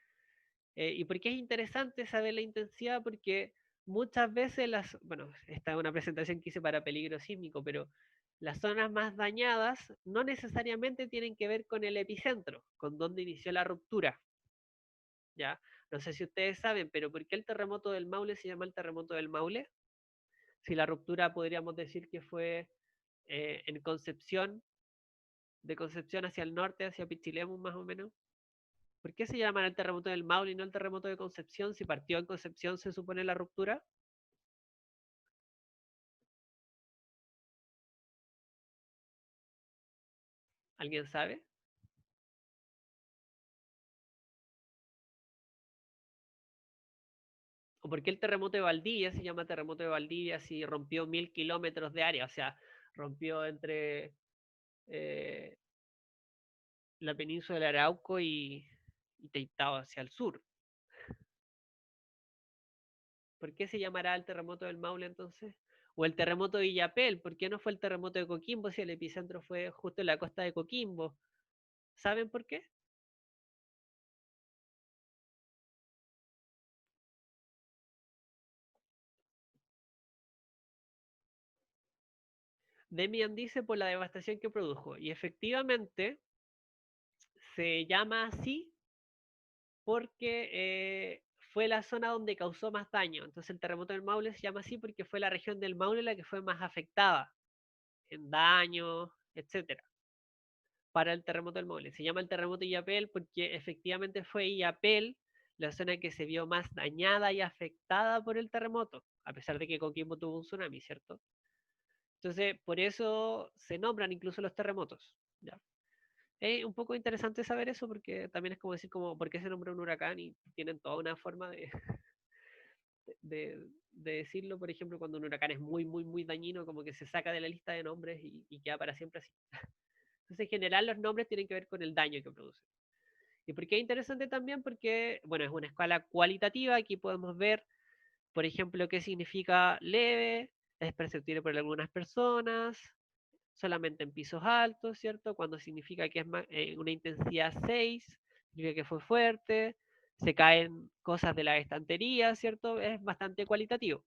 y por qué es interesante saber la intensidad, porque muchas veces bueno, esta es una presentación que hice para peligro sísmico, pero las zonas más dañadas no necesariamente tienen que ver con el epicentro, con donde inició la ruptura, ¿ya? No sé si ustedes saben, pero ¿por qué el terremoto del Maule se llama el terremoto del Maule? Si la ruptura podríamos decir que fue en Concepción, de Concepción hacia el norte, hacia Pichilemu más o menos. ¿Por qué se llama el terremoto del Maule y no el terremoto de Concepción si partió en Concepción se supone la ruptura? ¿Alguien sabe? ¿O por qué el terremoto de Valdivia se llama terremoto de Valdivia si rompió 1000 kilómetros de área? O sea, rompió entre eh, la península del Arauco y Teitao hacia el sur. ¿Por qué se llamará el terremoto del Maule entonces? O el terremoto de Illapel, ¿por qué no fue el terremoto de Coquimbo si el epicentro fue justo en la costa de Coquimbo? ¿Saben por qué? Demian dice por la devastación que produjo. Y efectivamente se llama así porque fue la zona donde causó más daño. Entonces el terremoto del Maule se llama así porque fue la región del Maule la que fue más afectada en daño, etcétera, para el terremoto del Maule. Se llama el terremoto Illapel porque efectivamente fue Illapel la zona que se vio más dañada y afectada por el terremoto, a pesar de que Coquimbo tuvo un tsunami, ¿cierto? Entonces, por eso se nombran incluso los terremotos. ¿Ya? Es un poco interesante saber eso porque también es como decir como por qué se nombra un huracán y tienen toda una forma de decirlo. Por ejemplo, cuando un huracán es muy, muy, muy dañino, como que se saca de la lista de nombres y queda para siempre así. Entonces, en general, los nombres tienen que ver con el daño que producen. ¿Y por qué es interesante también? Porque, bueno, es una escala cualitativa. Aquí podemos ver, por ejemplo, qué significa leve, es perceptible por algunas personas, solamente en pisos altos, ¿cierto? Cuando significa que es una intensidad 6, significa que fue fuerte, se caen cosas de la estantería, ¿cierto? Es bastante cualitativo.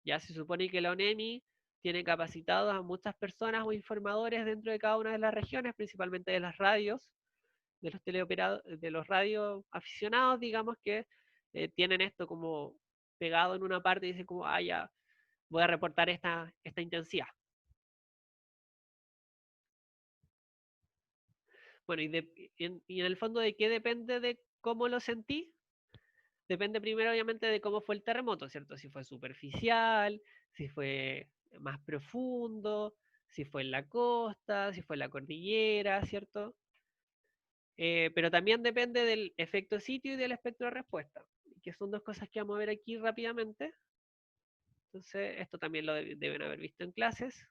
Ya se supone que la ONEMI tiene capacitados a muchas personas o informadores dentro de cada una de las regiones, principalmente de las radios, de los teleoperados, de los radio aficionados, digamos, que tienen esto como pegado en una parte y dicen como, ah, ya, voy a reportar esta intensidad. Bueno, y en el fondo de qué depende de cómo lo sentí, depende primero obviamente de cómo fue el terremoto, ¿cierto? Si fue superficial, si fue más profundo, si fue en la costa, si fue en la cordillera, ¿cierto? Pero también depende del efecto sitio y del espectro de respuesta, que son dos cosas que vamos a ver aquí rápidamente. Entonces, esto también lo deben haber visto en clases,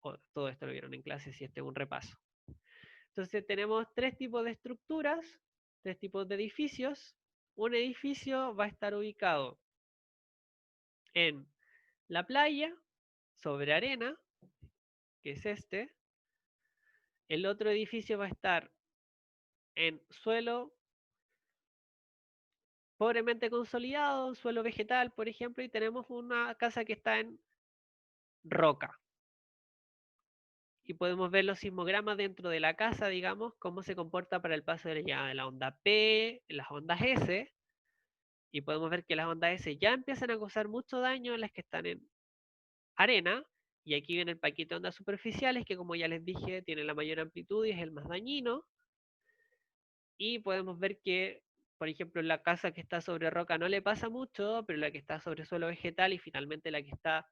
o todo esto lo vieron en clases y este es un repaso. Entonces, tenemos tres tipos de estructuras, tres tipos de edificios. Un edificio va a estar ubicado en la playa, sobre arena, que es este. El otro edificio va a estar en suelo pobremente consolidado, suelo vegetal, por ejemplo, y tenemos una casa que está en roca. Y podemos ver los sismogramas dentro de la casa, digamos, cómo se comporta para el paso de la onda P, las ondas S, y podemos ver que las ondas S ya empiezan a causar mucho daño en las que están en arena, y aquí viene el paquete de ondas superficiales, que como ya les dije, tiene la mayor amplitud y es el más dañino, y podemos ver que, por ejemplo, la casa que está sobre roca no le pasa mucho, pero la que está sobre suelo vegetal y finalmente la que está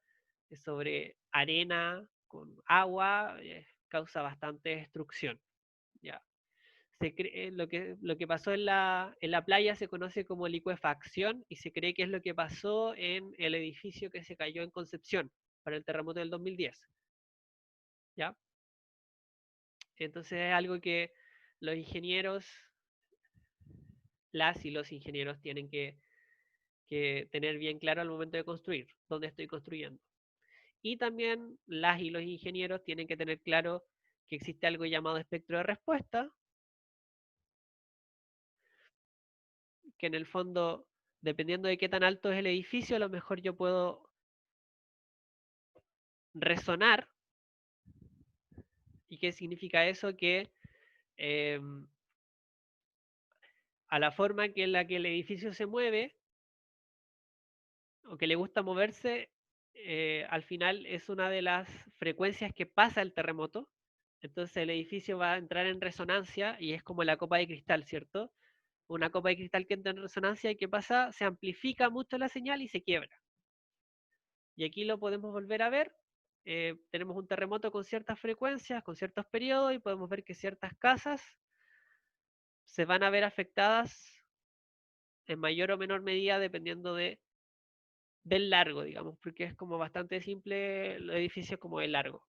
sobre arena con agua causa bastante destrucción. ¿Ya? Lo que pasó en la playa se conoce como licuefacción y se cree que es lo que pasó en el edificio que se cayó en Concepción para el terremoto del 2010. ¿Ya? Entonces es algo que los ingenieros, las y los ingenieros tienen que tener bien claro al momento de construir, dónde estoy construyendo. Y también las y los ingenieros tienen que tener claro que existe algo llamado espectro de respuesta, que en el fondo, dependiendo de qué tan alto es el edificio, a lo mejor yo puedo resonar. ¿Y qué significa eso? Que eh, a la forma en la que el edificio se mueve, o que le gusta moverse, al final es una de las frecuencias que pasa el terremoto. Entonces el edificio va a entrar en resonancia y es como la copa de cristal, ¿cierto? Una copa de cristal que entra en resonancia y ¿qué pasa? Se amplifica mucho la señal y se quiebra. Y aquí lo podemos volver a ver. Tenemos un terremoto con ciertas frecuencias, con ciertos periodos y podemos ver que ciertas casas se van a ver afectadas en mayor o menor medida dependiendo del largo, digamos, porque es como bastante simple el edificio como de largo.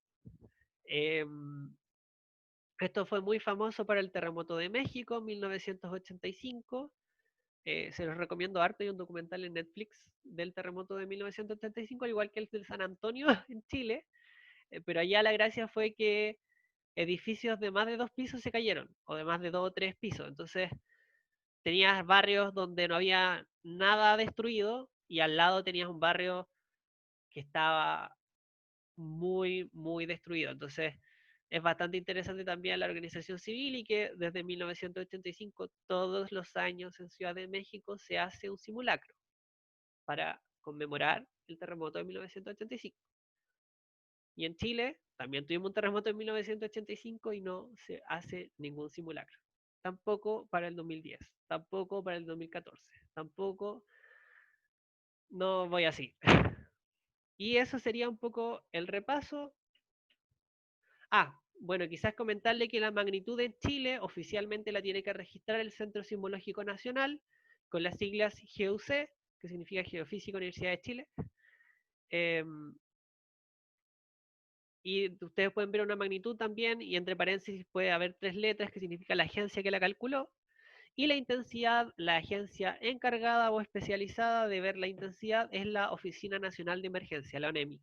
Esto fue muy famoso para el terremoto de México en 1985. Se los recomiendo harto, hay un documental en Netflix del terremoto de 1985, al igual que el de San Antonio en Chile, pero allá la gracia fue que edificios de más de 2 pisos se cayeron, o de más de 2 o 3 pisos. Entonces tenías barrios donde no había nada destruido y al lado tenías un barrio que estaba muy, muy destruido. Entonces, es bastante interesante también la organización civil y que desde 1985 todos los años en Ciudad de México se hace un simulacro para conmemorar el terremoto de 1985. Y en Chile también tuvimos un terremoto en 1985 y no se hace ningún simulacro. Tampoco para el 2010, tampoco para el 2014, tampoco, no voy así. Y eso sería un poco el repaso. Bueno, quizás comentarle que la magnitud en Chile oficialmente la tiene que registrar el Centro Sismológico Nacional con las siglas GUC, que significa Geofísica Universidad de Chile. Y ustedes pueden ver una magnitud también, y entre paréntesis puede haber 3 letras que significa la agencia que la calculó, y la intensidad, la agencia encargada o especializada de ver la intensidad es la Oficina Nacional de Emergencia, la ONEMI.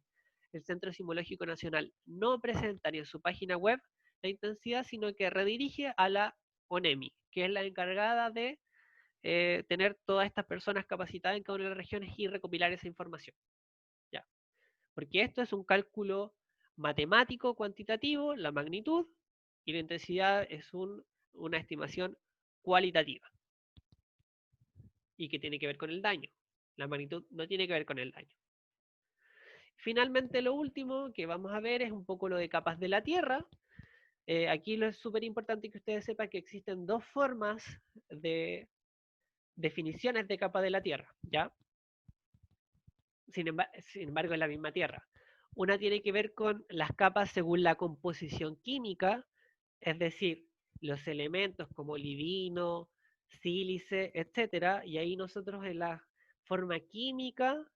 El Centro Sismológico Nacional no presenta ni en su página web la intensidad, sino que redirige a la ONEMI, que es la encargada de tener todas estas personas capacitadas en cada una de las regiones y recopilar esa información. ¿Ya? Porque esto es un cálculo matemático cuantitativo, la magnitud, y la intensidad es una estimación cualitativa y que tiene que ver con el daño. La magnitud no tiene que ver con el daño. Finalmente, lo último que vamos a ver es un poco lo de capas de la Tierra. Aquí lo es súper importante que ustedes sepan que existen dos formas de definiciones de capa de la Tierra, ¿ya? Sin embargo, es la misma Tierra. Una tiene que ver con las capas según la composición química, es decir, los elementos como lidino, sílice, etcétera, y ahí nosotros en la forma química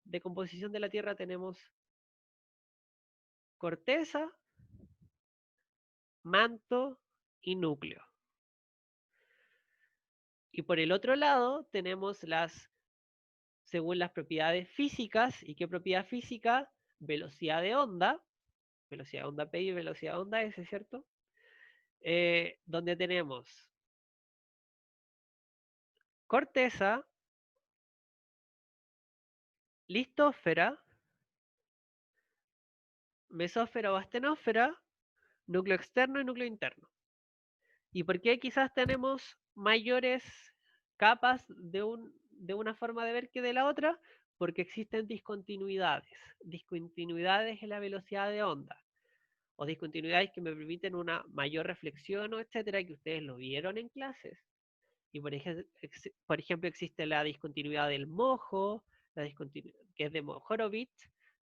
de composición de la Tierra tenemos corteza, manto y núcleo. Y por el otro lado tenemos según las propiedades físicas, ¿y qué propiedad física? Velocidad de onda P y velocidad de onda S, ¿cierto? Donde tenemos corteza, listósfera, mesósfera o astenósfera, núcleo externo y núcleo interno. ¿Y por qué quizás tenemos mayores capas de una forma de ver que de la otra? Porque existen discontinuidades en la velocidad de onda, o discontinuidades que me permiten una mayor reflexión, o etcétera, que ustedes lo vieron en clases. Y por ejemplo existe la discontinuidad del mojo, que es de Mohorovic,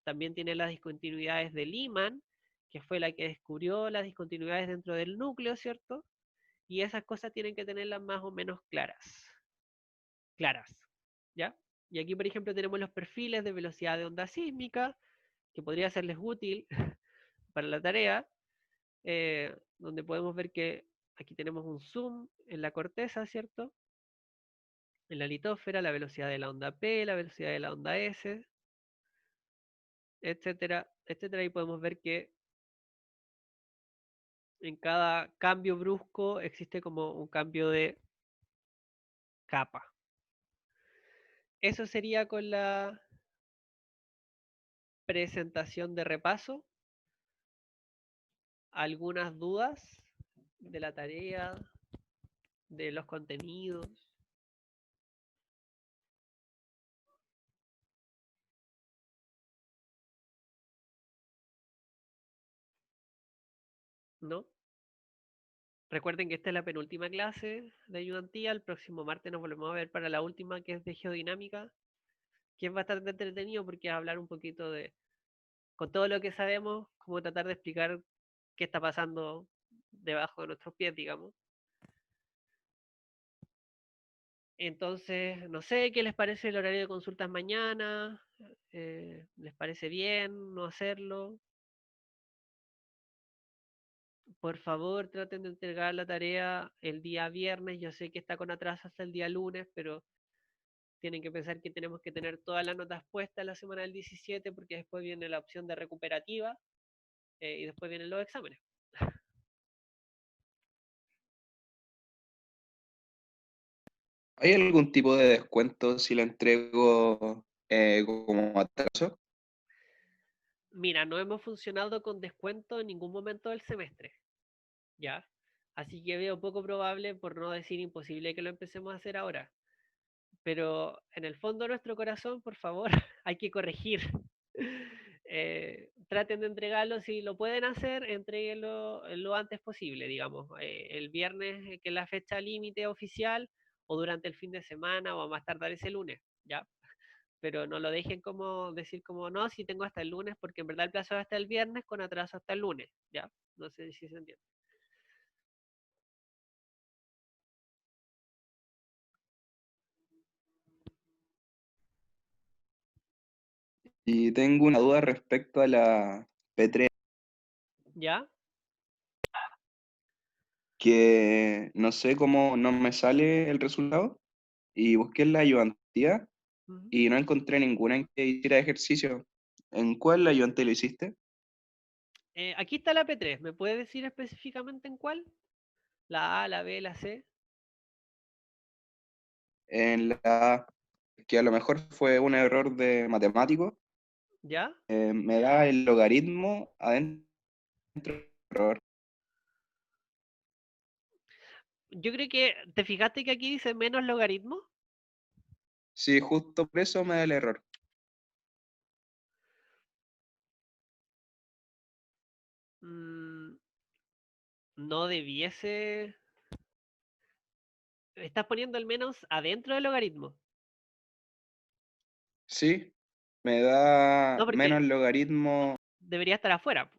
también tiene las discontinuidades de Lyman, que fue la que descubrió las discontinuidades dentro del núcleo, ¿cierto? Y esas cosas tienen que tenerlas más o menos claras, ¿ya? Y aquí, por ejemplo, tenemos los perfiles de velocidad de onda sísmica, que podría serles útil para la tarea, donde podemos ver que aquí tenemos un zoom en la corteza, ¿cierto? En la litósfera, la velocidad de la onda P, la velocidad de la onda S, etcétera, etcétera. Y podemos ver que en cada cambio brusco existe como un cambio de capa. Eso sería con la presentación de repaso. ¿Algunas dudas de la tarea, de los contenidos? ¿No? Recuerden que esta es la penúltima clase de ayudantía. El próximo martes nos volvemos a ver para la última, que es de geodinámica, que es bastante entretenido porque es hablar un poquito con todo lo que sabemos, cómo tratar de explicar qué está pasando debajo de nuestros pies, digamos. Entonces, no sé qué les parece el horario de consultas mañana. ¿Les parece bien no hacerlo? Por favor, traten de entregar la tarea el día viernes. Yo sé que está con atraso hasta el día lunes, pero tienen que pensar que tenemos que tener todas las notas puestas la semana del 17, porque después viene la opción de recuperativa y después vienen los exámenes. ¿Hay algún tipo de descuento si la entrego como atraso? Mira, no hemos funcionado con descuento en ningún momento del semestre, ¿ya? Así que veo poco probable, por no decir imposible, que lo empecemos a hacer ahora. Pero en el fondo de nuestro corazón, por favor, hay que corregir. Traten de entregarlo, si lo pueden hacer, entréguenlo lo antes posible, digamos, el viernes, que es la fecha límite oficial, o durante el fin de semana, o a más tardar ese lunes, ¿ya? Pero no lo dejen como decir como, no, si tengo hasta el lunes, porque en verdad el plazo es hasta el viernes con atraso hasta el lunes, ¿ya? No sé si se entiende. Y tengo una duda respecto a la P3, ¿Ya? que no sé cómo no me sale el resultado y busqué la ayudantía Ujú. y no encontré ninguna en que hiciera ejercicio. ¿En cuál ayudantía lo hiciste? Aquí está la P3, ¿me puede decir específicamente en cuál? La A, la B, la C, En la que a lo mejor fue un error de matemático, ¿ya? me da el logaritmo adentro del error. Yo creo que, ¿te fijaste que aquí dice menos logaritmo? Sí, justo por eso me da el error. Mm, no debiese... Estás poniendo el menos adentro del logaritmo. Sí, me da No, menos porque logaritmo. debería estar afuera.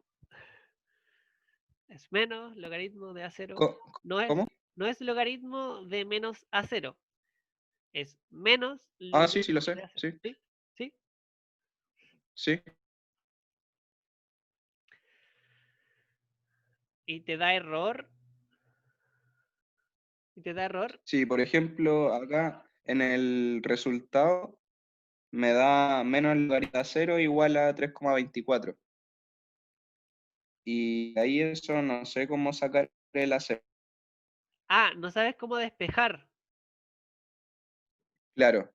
Es menos logaritmo de A0. co- No es, ¿Cómo? no es logaritmo de menos A0. Es menos Ah, sí, sí lo logaritmo sé, de A0. sí, ¿Sí? ¿Sí? sí. Y te da error. Y te da error. Sí, por ejemplo, acá en el resultado me da menos logaritmo a 0 igual a 3,24. Y ahí eso no sé cómo sacar el a 0. Ah, no sabes cómo despejar. Claro,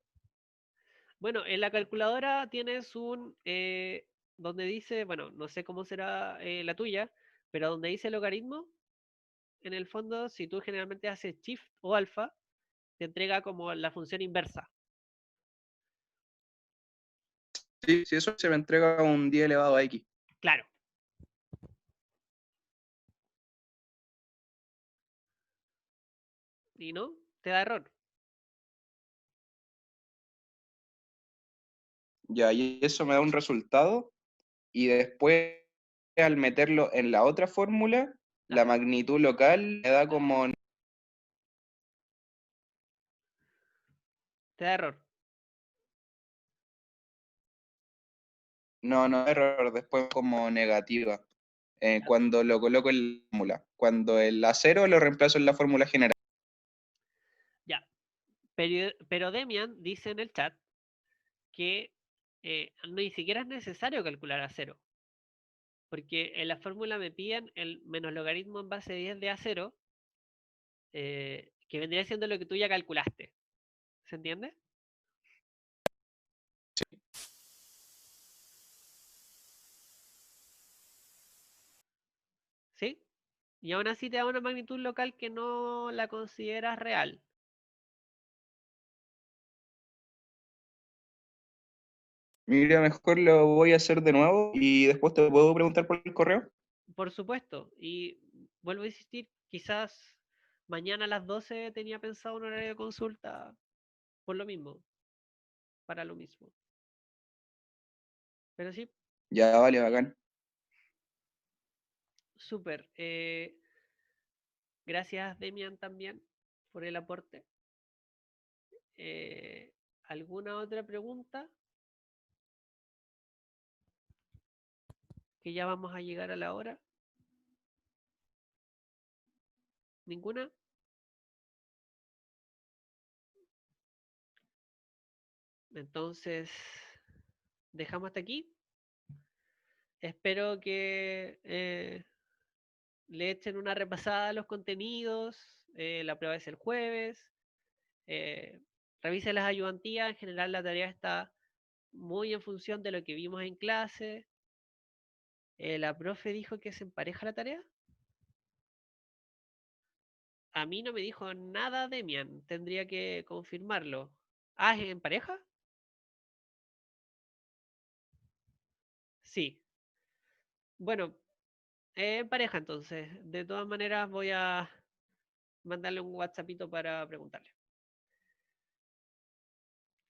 Bueno, en la calculadora tienes un, donde dice, bueno, no sé cómo será la tuya, pero donde dice logaritmo, en el fondo, si tú generalmente haces shift o alfa, te entrega como la función inversa. sí, si eso se me entrega un 10 elevado a x. Claro. Y no, te da error. Ya, y eso me da un resultado y después al meterlo en la otra fórmula, la Ajá, magnitud local me da como, te da error. no, no error, después como negativa. Ya. Cuando lo coloco en la fórmula. Cuando el a 0 lo reemplazo en la fórmula general. Ya. Pero Demian dice en el chat que ni siquiera es necesario calcular a cero, porque en la fórmula me piden el menos logaritmo en base 10 de A0, que vendría siendo lo que tú ya calculaste. ¿Se entiende? ¿Sí? Y aún así te da una magnitud local que no la consideras real. Mira, mejor lo voy a hacer de nuevo y después te puedo preguntar por el correo. Por supuesto. Y vuelvo a insistir, quizás mañana a las 12 tenía pensado un horario de consulta por lo mismo, para lo mismo. Pero sí, Ya, vale, bacán. súper. Gracias, Demian, también por el aporte. ¿Alguna otra pregunta? Que ya vamos a llegar a la hora. ¿Ninguna? Entonces, dejamos hasta aquí. Espero que le echen una repasada a los contenidos. La prueba es el jueves. Eh, Revisen las ayudantías. En general, la tarea está muy en función de lo que vimos en clase. La profe dijo que se empareja la tarea. A mí no me dijo nada Demian, tendría que confirmarlo. Ah, ¿es en pareja? Sí. Bueno, en pareja entonces. De todas maneras voy a mandarle un WhatsAppito para preguntarle.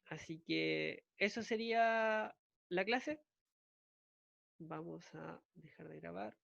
Así que eso sería la clase. Vamos a dejar de grabar.